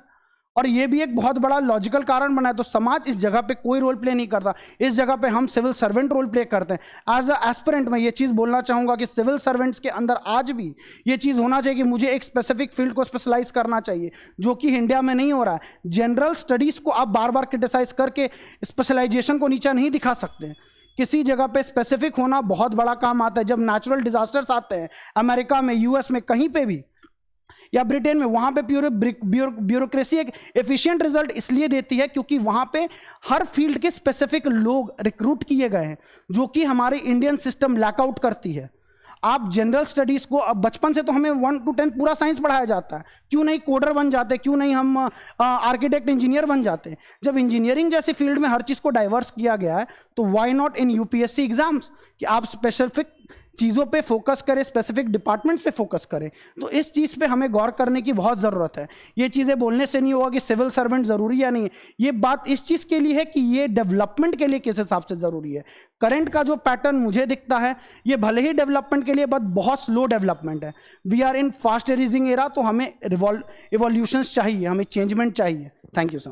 और ये भी एक बहुत बड़ा लॉजिकल कारण बना है. तो समाज इस जगह पे कोई रोल प्ले नहीं करता, इस जगह पे हम सिविल सर्वेंट रोल प्ले करते हैं. एज अ एस्पिरेंट मैं ये चीज़ बोलना चाहूँगा कि सिविल सर्वेंट्स के अंदर आज भी ये चीज़ होना चाहिए कि मुझे एक स्पेसिफिक फील्ड को स्पेशलाइज करना चाहिए, जो कि इंडिया में नहीं हो रहा है. जनरल स्टडीज़ को आप बार बार क्रिटिसाइज करके स्पेशलाइजेशन को नीचा नहीं दिखा सकते. किसी जगह पे स्पेसिफिक होना बहुत बड़ा काम आता है. जब नेचुरल डिजास्टर्स आते हैं अमेरिका में, यूएस में, कहीं पे भी या ब्रिटेन में, वहाँ पे प्योर ब्यूरोक्रेसी एक एफिशिएंट रिजल्ट इसलिए देती है क्योंकि वहाँ पे हर फील्ड के स्पेसिफिक लोग रिक्रूट किए गए हैं, जो कि हमारी इंडियन सिस्टम लैकआउट करती है. आप जनरल स्टडीज़ को अब बचपन से तो हमें 1 to 10 पूरा साइंस पढ़ाया जाता है, क्यों नहीं कोडर बन जाते, क्यों नहीं हम आर्किटेक्ट इंजीनियर बन जाते. जब इंजीनियरिंग जैसी फील्ड में हर चीज़ को डाइवर्स किया गया है तो why not in UPSC exams कि आप स्पेसिफिक चीज़ों पे फोकस करें, स्पेसिफिक डिपार्टमेंट्स पे फोकस करें. तो इस चीज़ पे हमें गौर करने की बहुत ज़रूरत है. ये चीज़ें बोलने से नहीं होगा कि सिविल सर्वेंट ज़रूरी या नहीं है. ये बात इस चीज़ के लिए है कि ये डेवलपमेंट के लिए किस हिसाब से ज़रूरी है. करंट का जो पैटर्न मुझे दिखता है, ये भले ही डेवलपमेंट के लिए बट बहुत स्लो डेवलपमेंट है. We are in fast raising era, तो हमें इवोल्यूशंस चाहिए, हमें चेंजमेंट चाहिए. Thank you sir.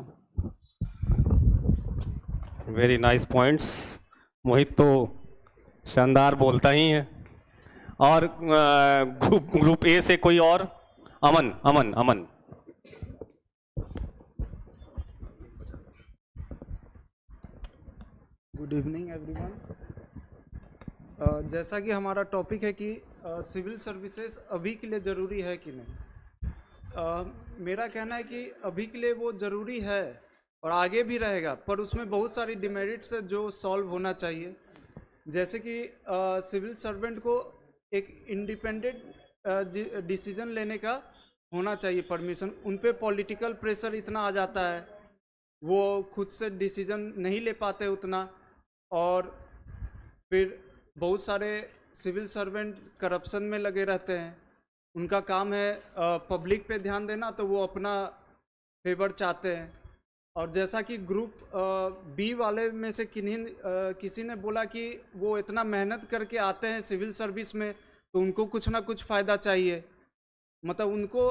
Very nice points. Mohit तो शानदार बोलता ही है. और ग्रुप ए से कोई और? अमन. Good evening everyone. जैसा कि हमारा टॉपिक है कि सिविल सर्विसेज अभी के लिए ज़रूरी है कि नहीं. मेरा कहना है कि अभी के लिए वो ज़रूरी है और आगे भी रहेगा, पर उसमें बहुत सारी डिमेरिट्स है जो सॉल्व होना चाहिए. जैसे कि सिविल सर्वेंट को एक इंडिपेंडेंट डिसीजन लेने का होना चाहिए परमिशन. उन पे पॉलिटिकल प्रेशर इतना आ जाता है, वो खुद से डिसीजन नहीं ले पाते उतना. और फिर बहुत सारे सिविल सर्वेंट करप्शन में लगे रहते हैं. उनका काम है पब्लिक पे ध्यान देना, तो वो अपना फेवर चाहते हैं. और जैसा कि ग्रुप बी वाले में से किसी ने बोला कि वो इतना मेहनत करके आते हैं सिविल सर्विस में, तो उनको कुछ ना कुछ फ़ायदा चाहिए. मतलब उनको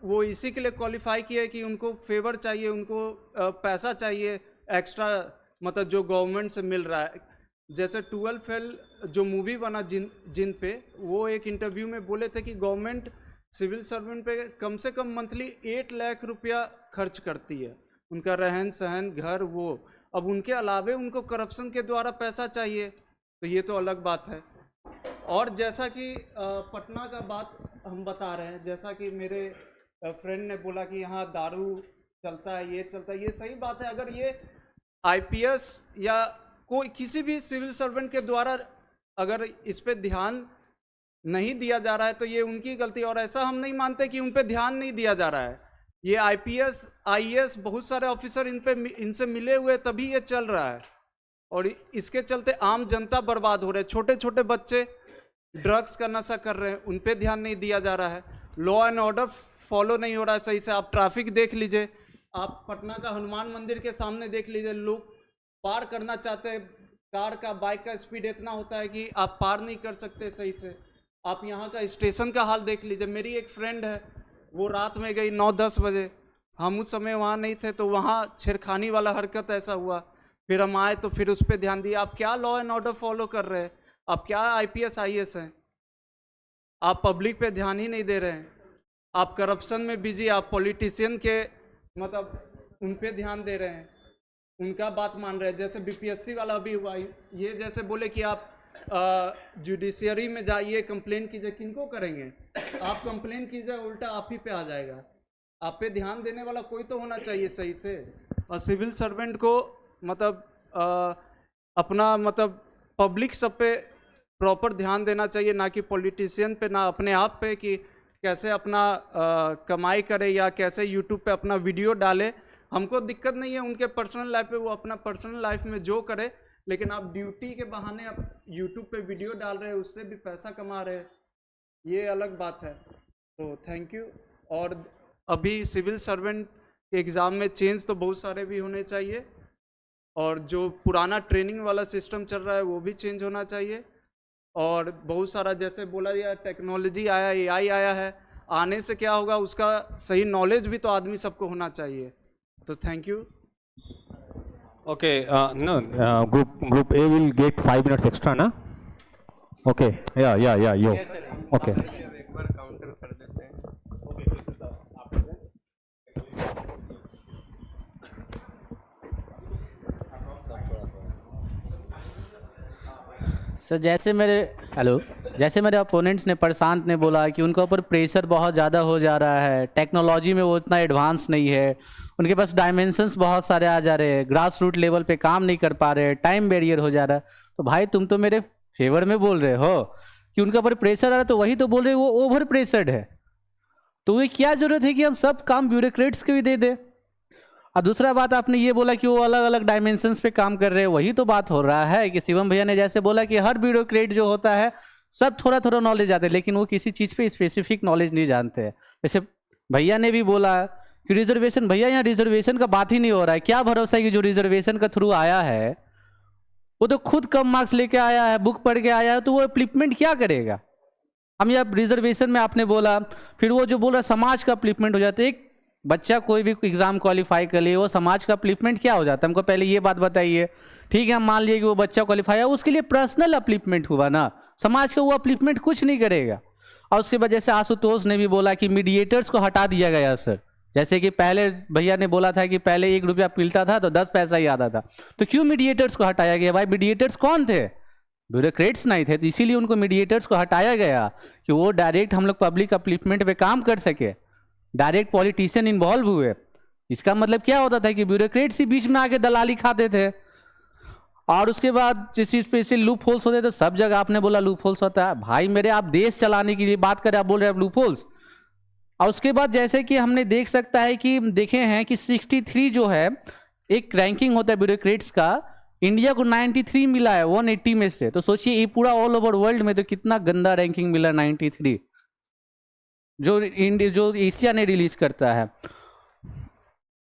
वो इसी के लिए क्वालिफाई किया है कि उनको फेवर चाहिए, उनको पैसा चाहिए एक्स्ट्रा, मतलब जो गवर्नमेंट से मिल रहा है. जैसे 12 फेल जो मूवी बना जिन पे, वो एक इंटरव्यू में बोले थे कि गवर्नमेंट सिविल सर्वेंट पे कम से कम मंथली 8 लाख रुपया खर्च करती है, उनका रहन सहन, घर, वो. अब उनके अलावे उनको करप्शन के द्वारा पैसा चाहिए, तो ये तो अलग बात है. और जैसा कि पटना का बात हम बता रहे हैं, जैसा कि मेरे फ्रेंड ने बोला कि यहाँ दारू चलता है, ये चलता है, ये सही बात है. अगर ये आईपीएस या कोई किसी भी सिविल सर्वेंट के द्वारा अगर इस पे ध्यान नहीं दिया जा रहा है तो ये उनकी गलती. और ऐसा हम नहीं मानते कि उन पे ध्यान नहीं दिया जा रहा है. ये आईपीएस आईएएस बहुत सारे ऑफिसर इनसे मिले हुए तभी ये चल रहा है. और इसके चलते आम जनता बर्बाद हो रहे हैं. छोटे छोटे बच्चे ड्रग्स का नशा कर रहे हैं, उन पे ध्यान नहीं दिया जा रहा है. लॉ एंड ऑर्डर फॉलो नहीं हो रहा है सही से. आप ट्रैफिक देख लीजिए, आप पटना का हनुमान मंदिर के सामने देख लीजिए, लोग पार करना चाहते हैं, कार का बाइक का स्पीड इतना होता है कि आप पार नहीं कर सकते सही से. आप यहाँ का स्टेशन का हाल देख लीजिए. मेरी एक फ्रेंड है, वो रात में गई 9-10 बजे, हम उस समय वहाँ नहीं थे, तो वहाँ छेड़खानी वाला हरकत ऐसा हुआ. फिर हम आए तो फिर उस पर ध्यान दिया. आप क्या लॉ एंड ऑर्डर फॉलो कर रहे हैं? आप क्या आईपीएस आईएएस हैं? आप पब्लिक पे ध्यान ही नहीं दे रहे हैं. आप करप्शन में बिजी, आप पॉलिटिशियन के मतलब उन पे ध्यान दे रहे हैं, उनका बात मान रहे हैं. जैसे बीपीएससी वाला भी हुआ, ये जैसे बोले कि आप जुडिशियरी में जाइए, कंप्लेन कीजिए. किनको करेंगे? आप कंप्लेन कीजिए, उल्टा आप ही पे आ जाएगा. आप पे ध्यान देने वाला कोई तो होना चाहिए सही से. और सिविल सर्वेंट को मतलब अपना मतलब पब्लिक सब पे प्रॉपर ध्यान देना चाहिए, ना कि पॉलिटिशियन पे, ना अपने आप पे कि कैसे अपना कमाई करे या कैसे यूट्यूब पे अपना वीडियो डाले। हमको दिक्कत नहीं है उनके पर्सनल लाइफ पे, वो अपना पर्सनल लाइफ में जो करे, लेकिन आप ड्यूटी के बहाने आप यूट्यूब पे वीडियो डाल रहे हैं, उससे भी पैसा कमा रहे हैं, ये अलग बात है। तो थैंक यू। और अभी सिविल सर्वेंट के एग्ज़ाम में चेंज तो बहुत सारे भी होने चाहिए, और जो पुराना ट्रेनिंग वाला सिस्टम चल रहा है वो भी चेंज होना चाहिए। और बहुत सारा जैसे बोला गया टेक्नोलॉजी आया, एआई आया है, आने से क्या होगा उसका सही नॉलेज भी तो आदमी सबको होना चाहिए। तो thank you. Okay, no, group A will get 5 minutes extra, na? Okay, yeah, yo. Okay. एक बार काउंटर कर देते हैं। सर जैसे मेरे अपोनेंट्स ने, प्रशांत ने बोला कि उनके ऊपर प्रेशर बहुत ज़्यादा हो जा रहा है, टेक्नोलॉजी में वो इतना एडवांस नहीं है, उनके पास डायमेंशंस बहुत सारे आ जा रहे हैं, ग्रास रूट लेवल पे काम नहीं कर पा रहे, टाइम बैरियर हो जा रहा है। तो भाई तुम तो मेरे फेवर में बोल रहे हो कि उनके ऊपर प्रेशर आ रहा है, तो वही तो बोल रहे हो वो ओवर प्रेशर्ड है। तो ये क्या ज़रूरत है कि हम सब काम ब्यूरोक्रेट्स को भी दे दें? और दूसरा बात आपने ये बोला कि वो अलग अलग डायमेंशंस पे काम कर रहे हैं, वही तो बात हो रहा है कि शिवम भैया ने जैसे बोला कि हर ब्यूरोक्रेट जो होता है सब थोड़ा थोड़ा नॉलेज आते हैं, लेकिन वो किसी चीज़ पे स्पेसिफिक नॉलेज नहीं जानते हैं। जैसे भैया ने भी बोला कि रिजर्वेशन, भैया यहाँ रिजर्वेशन का बात ही नहीं हो रहा है। क्या भरोसा है कि जो रिजर्वेशन का थ्रू आया है वो तो खुद कम मार्क्स लेके आया है, बुक पढ़ के आया है, तो वो अप्लिपमेंट क्या करेगा? हम यहाँ रिजर्वेशन में आपने बोला, फिर वो जो बोल रहा समाज का अप्लिपमेंट हो जाता है। एक बच्चा कोई भी एग्जाम क्वालिफाई कर ले, वो समाज का अप्लिपमेंट क्या हो जाता है? हमको पहले ये बात बताइए। ठीक है, हम मान लिए कि वो बच्चा क्वालिफाई है, उसके लिए पर्सनल अप्लिपमेंट हुआ ना, समाज का वो अप्लिपमेंट कुछ नहीं करेगा। और उसके बाद जैसे आशुतोष ने भी बोला कि मीडिएटर्स को हटा दिया गया सर, जैसे कि पहले भैया ने बोला था कि पहले 1 रुपया मिलता था तो 10 पैसा ही आता था, तो क्यों मीडिएटर्स को हटाया गया? भाई मीडिएटर्स कौन थे? ब्यूरोक्रेट्स नहीं थे, तो इसीलिए उनको मीडिएटर्स को हटाया गया कि वो डायरेक्ट हम लोग पब्लिक अप्लिपमेंट पे काम कर सके, डायरेक्ट पॉलिटिशियन इन्वॉल्व हुए। इसका मतलब क्या होता था कि ब्यूरोक्रेट्स ही बीच में आके दलाली खाते थे। और उसके बाद जिस चीज़ पे इसे लूप होल्स होते तो सब जगह आपने बोला लूप होल्स होता है। भाई मेरे, आप देश चलाने की बात करें, आप बोल रहे हैं लूप होल्स। और उसके बाद जैसे कि हमने देख सकता है कि देखे हैं कि 63 जो है एक रैंकिंग होता है ब्यूरोक्रेट्स का, इंडिया को 93 मिला है 180 में से। तो सोचिए ये पूरा ऑल ओवर वर्ल्ड में तो कितना गंदा रैंकिंग मिला 93, जो एशिया ने रिलीज करता है।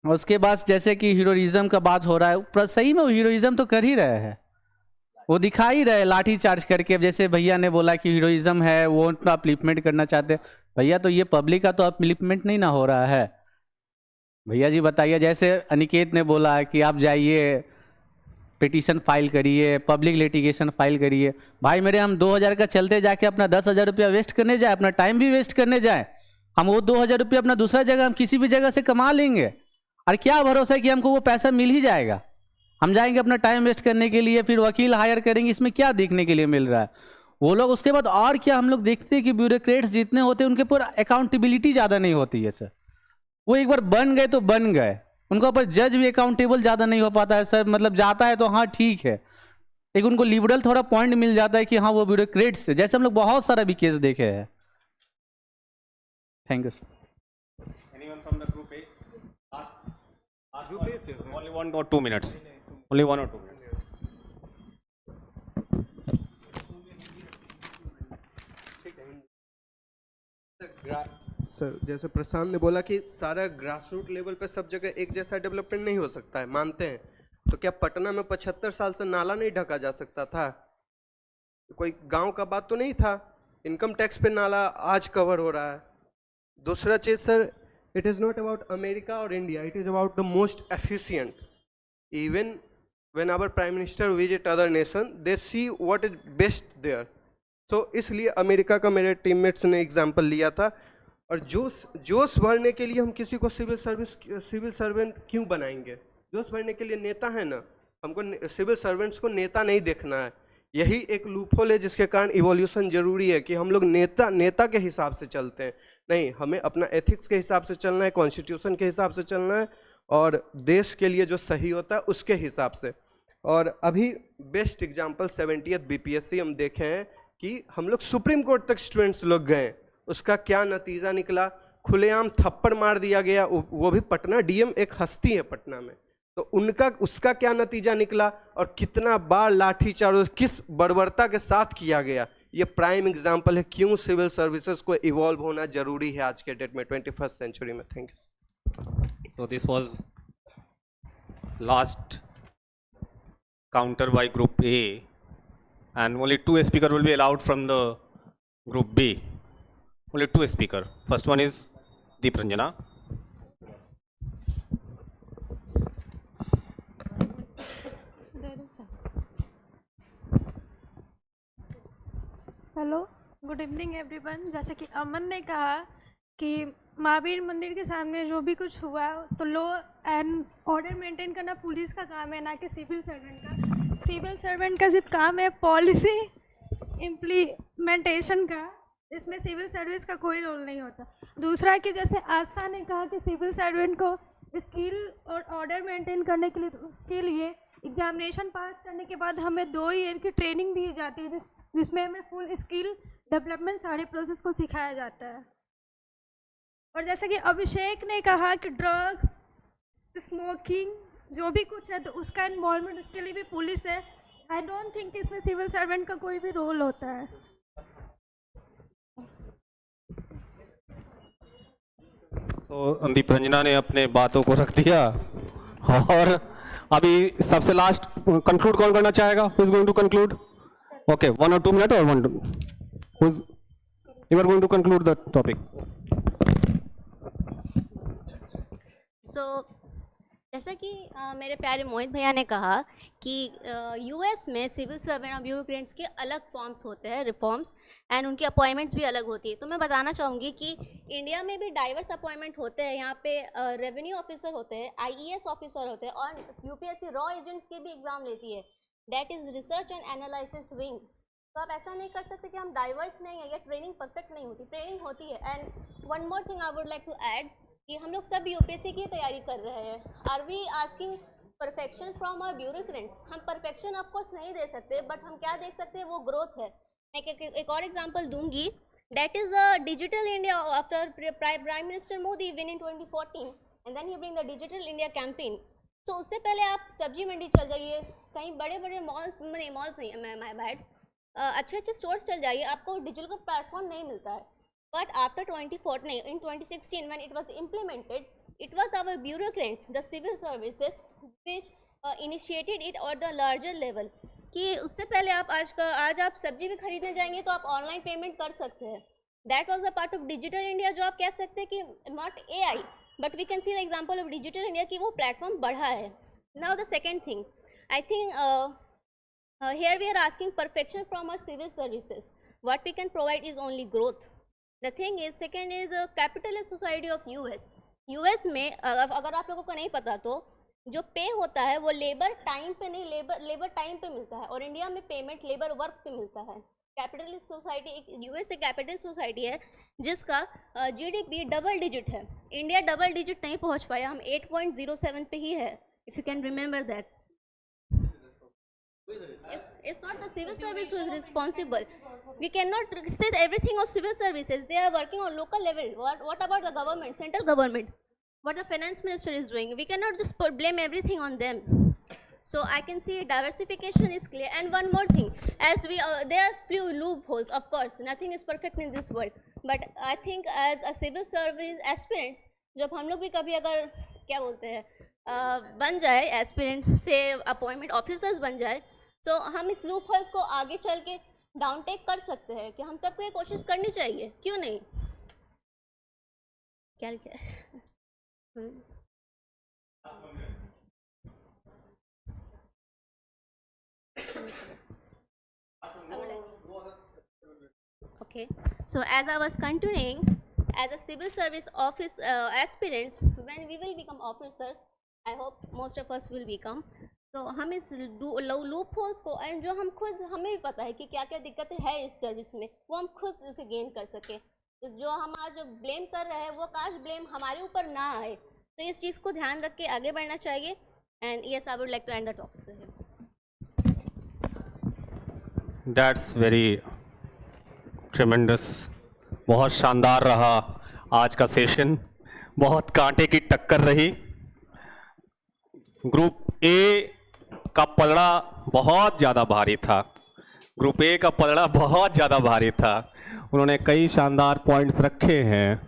और उसके बाद जैसे कि हीरोइज्म का बात हो रहा है, सही में वो हीरोइज्म तो कर ही रहे हैं, वो दिखा ही रहे लाठी चार्ज करके। जैसे भैया ने बोला कि हीरोइज्म है, वो अप्लिपमेंट करना चाहते हैं। भैया तो ये पब्लिक का तो अप्लिपमेंट नहीं ना हो रहा है। भैया जी बताइए, जैसे अनिकेत ने बोला कि आप जाइए पिटीशन फाइल करिए, पब्लिक लिटिगेशन फाइल करिए। भाई मेरे, हम 2000 का चलते जाके अपना 10,000 रुपया वेस्ट करने जाए, अपना टाइम भी वेस्ट करने जाए, हम वो 2000 रुपया अपना दूसरा जगह हम किसी भी जगह से कमा लेंगे, और क्या भरोसा है कि हमको वो पैसा मिल ही जाएगा? हम जाएंगे अपना टाइम वेस्ट करने के लिए, फिर वकील हायर करेंगे, इसमें क्या देखने के लिए मिल रहा है? वो लोग उसके बाद और क्या हम लोग देखते हैं कि ब्यूरोक्रेट्स जितने होते हैं उनके ऊपर अकाउंटेबिलिटी ज़्यादा नहीं होती है सर। वो एक बार बन गए तो बन गए, उनके ऊपर जज भी अकाउंटेबल ज़्यादा नहीं हो पाता है सर। मतलब जाता है तो हाँ ठीक है, एक उनको लिबरल थोड़ा पॉइंट मिल जाता है कि हाँ वो ब्यूरोक्रेट्स, जैसे हम लोग बहुत सारा भी केस देखे हैं। Thank you sir. Anyone from the group A? Group A, sir. Only 1 or 2 minutes. Only 1 or 2 minutes. Sir जैसे प्रशांत ने बोला कि सारा ग्रास रूट लेवल पे सब जगह एक जैसा डेवलपमेंट नहीं हो सकता है, मानते हैं। तो क्या पटना में 75 साल से नाला नहीं ढका जा सकता था? कोई गांव का बात तो नहीं था। इनकम टैक्स पे नाला आज कवर हो रहा है। दूसरा चीज़ sir, it is not about America और India, it is about the most efficient. Even when our prime minister visit other nation, they see what is best there. तो इसलिए अमेरिका का मेरे टीममेट्स ने एग्जाम्पल लिया था। और जोश भरने के लिए हम किसी को सिविल सर्वेंट क्यों बनाएंगे? जोश भरने के लिए नेता है ना, हमको सिविल सर्वेंट्स को नेता नहीं देखना है। यही एक लूपहोल है जिसके कारण इवोल्यूशन जरूरी है कि हम लोग नेता के हिसाब से चलते हैं। नहीं, हमें अपना एथिक्स के हिसाब से चलना है, कॉन्स्टिट्यूशन के हिसाब से चलना है, और देश के लिए जो सही होता है उसके हिसाब से। और अभी बेस्ट एग्जांपल 70th BPSC हम देखे हैं कि हम लोग सुप्रीम कोर्ट तक स्टूडेंट्स लोग गए, उसका क्या नतीजा निकला, खुलेआम थप्पड़ मार दिया गया, वो भी पटना डीएम एक हस्ती है पटना में, तो उनका उसका क्या नतीजा निकला और कितना बार लाठीचार्ज किस बर्बरता के साथ किया गया। ये प्राइम एग्जांपल है क्यों सिविल सर्विसेज को इवॉल्व होना जरूरी है आज के डेट में 21st सेंचुरी में। Thank you. So this was last counter by Group A, and only 2 speakers will be allowed from the Group B. Only 2 speakers. First one is Deep Ranjana. Hello, good evening everyone. जैसे कि अमन ने कहा कि महावीर मंदिर के सामने जो भी कुछ हुआ तो लॉ एंड ऑर्डर मेंटेन करना पुलिस का काम है, ना कि सिविल सर्वेंट का। सिविल सर्वेंट का सिर्फ काम है पॉलिसी इम्प्लीमेंटेशन का, इसमें सिविल सर्विस का कोई रोल नहीं होता। दूसरा कि जैसे आस्था ने कहा कि सिविल सर्वेंट को स्किल और ऑर्डर मेंटेन करने के लिए, तो उसके लिए एग्जामिनेशन पास करने के बाद हमें 2 ईयर की ट्रेनिंग दी जाती है, जिसमें हमें फुल स्किल डेवलपमेंट सारे प्रोसेस को सिखाया जाता है। और जैसे कि अभिषेक ने कहा कि ड्रग्स, स्मोकिंग जो भी कुछ है तो उसका इन्वॉल्वमेंट उसके लिए भी पुलिस है। आई डोंट थिंक इसमें सिविल सर्वेंट का कोई भी रोल होता है। तो दीप रंजना ने अपने बातों को रख दिया और अभी सबसे लास्ट कंक्लूड कौन करना चाहेगा? Who is going to conclude? Okay, 1 or 2 minutes or 1 who's you are going to conclude the topic. सो जैसा कि मेरे प्यारे मोहित भैया ने कहा कि यूएस में सिविल सर्वेंट और ब्यूरोक्रेट्स के अलग फॉर्म्स होते हैं, रिफॉर्म्स, एंड उनकी अपॉइंटमेंट्स भी अलग होती है। तो मैं बताना चाहूँगी कि इंडिया में भी डाइवर्स अपॉइंटमेंट होते हैं। यहाँ पे रेवेन्यू ऑफिसर होते हैं, आईईएस ऑफिसर होते हैं, और यूपीएससी रॉ एजेंट्स के भी एग्ज़ाम लेती है, that is research and analysis wing. तो आप ऐसा नहीं कर सकते कि हम डाइवर्स नहीं है या ट्रेनिंग परफेक्ट नहीं होती, ट्रेनिंग होती है। And one more thing I would like to add कि हम लोग सब यूपीएससी की तैयारी कर रहे हैं। Are we asking perfection from our bureaucrats? हम परफेक्शन ऑफकोर्स नहीं दे सकते, बट हम क्या दे सकते हैं, वो ग्रोथ है। मैं एक और एग्जांपल दूंगी, that is a digital India after prime minister Modi win in 2014 and then he bring the digital India campaign. तो उससे पहले आप सब्जी मंडी चल जाइए, कहीं बड़े बड़े मॉल्स नहीं, माय बैड, अच्छे अच्छे स्टोर्स चल जाइए, आपको डिजिटल प्लेटफॉर्म नहीं मिलता है। But after 2014, in 2016, when it was implemented, it was our bureaucrats, the civil services, which initiated it at the larger level. कि उससे पहले आज आप सब्जी भी खरीदने जाएंगे तो आप ऑनलाइन पेमेंट कर सकते हैं। That was a part of digital India, जो आप कह सकते हैं कि not AI, but we can see the example of digital India कि वो प्लेटफॉर्म बढ़ा है। Now the second thing, I think here we are asking perfection from our civil services. What we can provide is only growth. The thing is, second is capitalist society of US में अगर आप लोगों को नहीं पता तो जो पे होता है वो लेबर टाइम पे नहीं, लेबर टाइम पे मिलता है, और इंडिया में पेमेंट लेबर वर्क पे मिलता है। कैपिटलिस्ट सोसाइटी, यूएस एक कैपिटलिस्ट सोसाइटी है जिसका जीडीपी डबल डिजिट है। इंडिया डबल डिजिट नहीं पहुंच पाया, हम 8.07 पे ही है, if you can remember that. It's not the civil service who is responsible. We cannot say everything on civil services. They are working on local level. What about the government, central government? What the finance minister is doing? We cannot just blame everything on them. So I can see diversification is clear. And one more thing, as we there are few loopholes. Of course, nothing is perfect in this world. But I think as a civil service aspirants, जब हम लोग भी कभी अगर क्या बोलते हैं बन जाए, एस्पिरेंट्स से अपॉइंटमेंट ऑफिसर्स बन जाए, तो हम इस लूप होल्स को आगे चल के डाउन टेक कर सकते हैं कि हम सबको ये कोशिश करनी चाहिए, क्यों नहीं? क्या लिखा है? Okay, so as I was continuing, as a civil service office aspirants, when we will become officers, I hope most of us will become, तो हम इस लूप होल्स को, एंड जो हम खुद, हमें भी पता है कि क्या क्या दिक्कतें हैं इस सर्विस में, वो हम खुद इसे गेन कर सकें। तो जो हम आज ब्लेम कर रहे हैं वो काश ब्लेम हमारे ऊपर ना आए, तो इस चीज़ को ध्यान रख के आगे बढ़ना चाहिए। And yes, I would like to end the topic sir. That's very tremendous, बहुत शानदार रहा आज का सेशन, बहुत कांटे की टक्कर रही। ग्रुप ए का पलड़ा बहुत ज़्यादा भारी था, ग्रुप ए का पलड़ा बहुत ज़्यादा भारी था। उन्होंने कई शानदार पॉइंट्स रखे हैं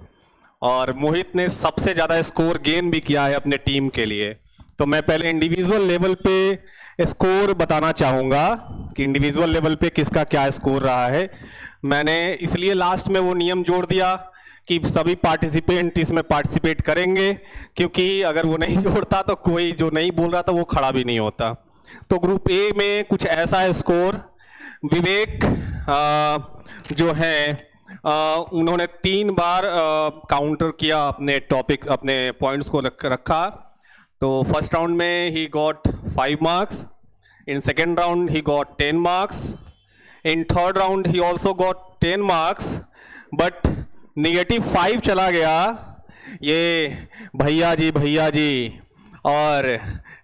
और मोहित ने सबसे ज़्यादा स्कोर गेन भी किया है अपने टीम के लिए। तो मैं पहले इंडिविजुअल लेवल पे स्कोर बताना चाहूँगा कि इंडिविजुअल लेवल पे किसका क्या स्कोर रहा है। मैंने इसलिए लास्ट में वो नियम जोड़ दिया कि सभी पार्टिसिपेंट इसमें पार्टिसिपेट करेंगे, क्योंकि अगर वो नहीं जोड़ता तो कोई जो नहीं बोल रहा था वो खड़ा भी नहीं होता। तो ग्रुप ए में कुछ ऐसा स्कोर, विवेक जो है उन्होंने 3 बार काउंटर किया अपने टॉपिक, अपने पॉइंट्स को रखा। तो फर्स्ट राउंड में he got 5 marks, in second round he got 10 marks, in third round he also got 10 marks, but -5 चला गया। ये भैया जी और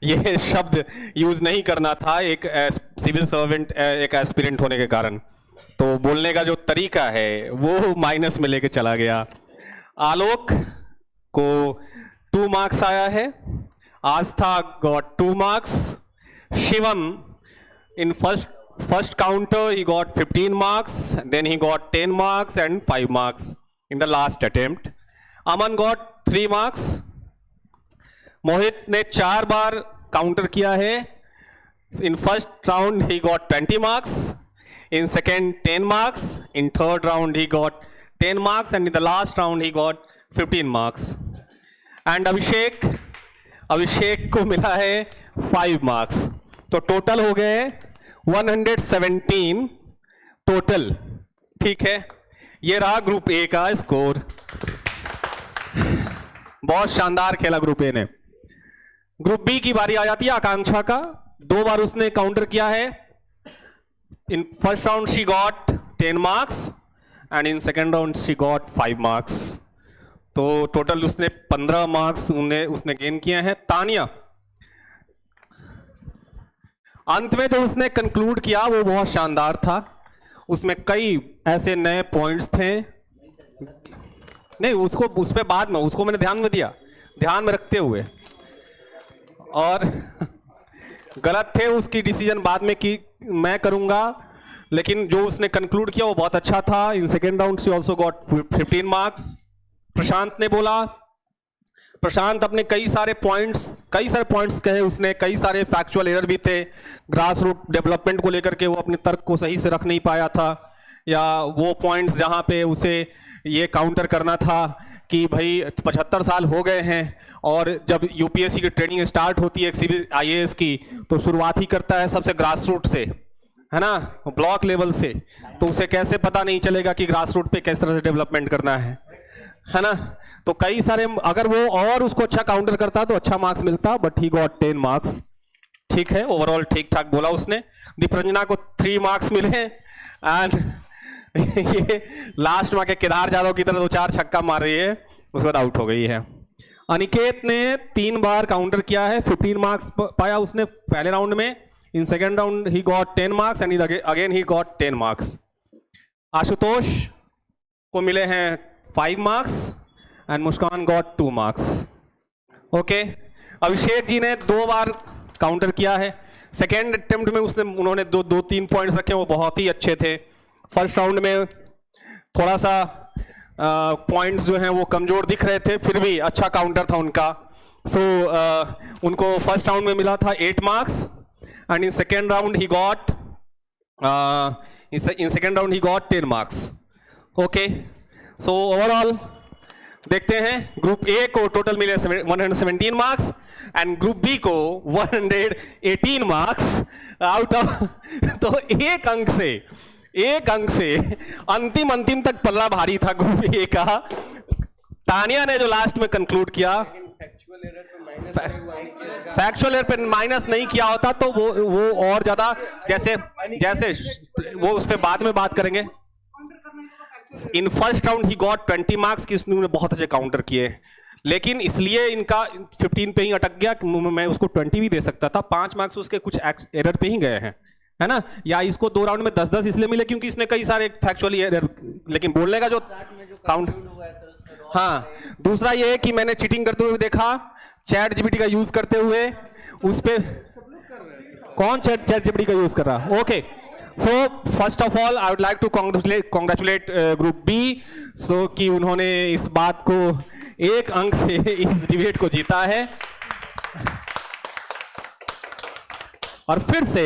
ये शब्द यूज़ नहीं करना था एक सिविल सर्वेंट, एक एस्पिरेंट होने के कारण। तो बोलने का जो तरीका है वो माइनस में लेके चला गया। आलोक को 2 मार्क्स आया है, आस्था got 2 marks, Shivam in first counter he got 15 marks, then he got 10 marks and 5 marks in the last attempt. Aman got 3 marks. मोहित ने 4 बार काउंटर किया है। In first round he got 20 marks, in second 10 marks, in third round he got 10 marks and in the last round he got 15 marks. And अभिषेक को मिला है 5 marks. तो total हो गए 117 total. ठीक है, ये रहा ग्रुप ए का स्कोर। बहुत शानदार खेला ग्रुप ए ने। ग्रुप बी की बारी आ जाती है आकांक्षा का। 2 बार उसने काउंटर किया है। In first round she got 10 marks and in second round she got 5 marks. तो टोटल उसने 15 मार्क्स उसने गेन किए हैं। तानिया, अंत में जो उसने कंक्लूड किया वो बहुत शानदार था। उसमें कई ऐसे नए पॉइंट्स थे। नहीं, उसको उस पे बाद में उसको मैंने ध्यान में दिया, ध्यान में रखते हुए, और गलत थे उसकी डिसीजन बाद में कि मैं करूंगा, लेकिन जो उसने कंक्लूड किया वो बहुत अच्छा था। In second round she also got 15 marks. Prashant ने बोला, प्रशांत अपने कई सारे पॉइंट्स कहे उसने, कई सारे फैक्चुअल एरर भी थे। ग्रास रूट डेवलपमेंट को लेकर के वो अपने तर्क को सही से रख नहीं पाया था, या वो पॉइंट्स जहाँ पे उसे ये काउंटर करना था कि भाई 75 साल हो गए हैं और जब यूपीएससी की ट्रेनिंग स्टार्ट होती है सिविल आईएएस की, तो शुरुआत ही करता है सबसे ग्रास रूट से, है ना, ब्लॉक लेवल से। तो उसे कैसे पता नहीं चलेगा कि ग्रास रूट पे किस तरह से डेवलपमेंट करना है ना। तो कई सारे, अगर वो और उसको अच्छा काउंटर करता तो अच्छा मार्क्स मिलता, बट ही गॉट 10 मार्क्स। ठीक है, ओवरऑल ठीक ठाक बोला उसने। दीपरंजना को 3 मार्क्स मिले एंड ये लास्ट में के केदार यादव की तरह 2-4 छक्का मार रही है, उसके बाद आउट हो गई है। अनिकेत ने 3 बार काउंटर किया है, 15 मार्क्स पाया उसने पहले राउंड में। In second round he got 10 marks and again he got 10 marks. Ashutosh को मिले हैं 5 marks and Muskan got 2 marks. Okay, Abhishek ji ने 2 बार काउंटर किया है। सेकेंड अटेम्प्ट में उन्होंने 2-3 पॉइंट्स रखे, वो बहुत ही अच्छे थे। फर्स्ट राउंड में थोड़ा सा पॉइंट्स जो हैं वो कमज़ोर दिख रहे थे, फिर भी अच्छा काउंटर था उनका। उनको फर्स्ट राउंड में मिला था 8 marks and in second round he got 10 marks. Okay, so overall देखते हैं, ग्रुप ए को टोटल मिले 117 मार्क्स एंड ग्रुप बी को 118 मार्क्स आउट ऑफ। तो एक अंक से अंतिम तक पल्ला भारी था ग्रुप ए का। तानिया ने जो लास्ट में कंक्लूड किया, फैक्चुअल एरर पे माइनस नहीं किया होता तो वो और ज्यादा, जैसे वो उस पर बाद में बात करेंगे। In first round he got 20 marks की उसने बहुत अच्छे काउंटर किए, लेकिन इसलिए इनका 15 पे ही अटक गया कि मैं उसको 20 भी दे सकता था। 5 मार्क्स उसके कुछ एरर पे ही गए हैं, है ना। या इसको 2 राउंड में 10-10 इसलिए मिले क्योंकि इसने कई सारे फैक्चुअली एरर, लेकिन बोलने का जो काउंट। हाँ, दूसरा ये है कि मैंने चीटिंग करते हुए देखा, चैट जीपीटी का यूज करते हुए। उस पे कौन चैट जीपीटी का यूज कर रहा? Okay, so first of all I would like to congratulate group B, so कि उन्होंने इस बात को 1 अंक से इस डिबेट को जीता है। और फिर से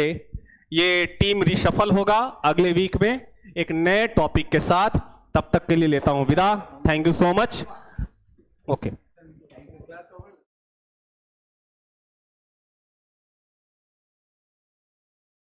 ये टीम रिशफल होगा अगले वीक में एक नए टॉपिक के साथ। तब तक के लिए लेता हूं विदा। Thank you so much. Okay.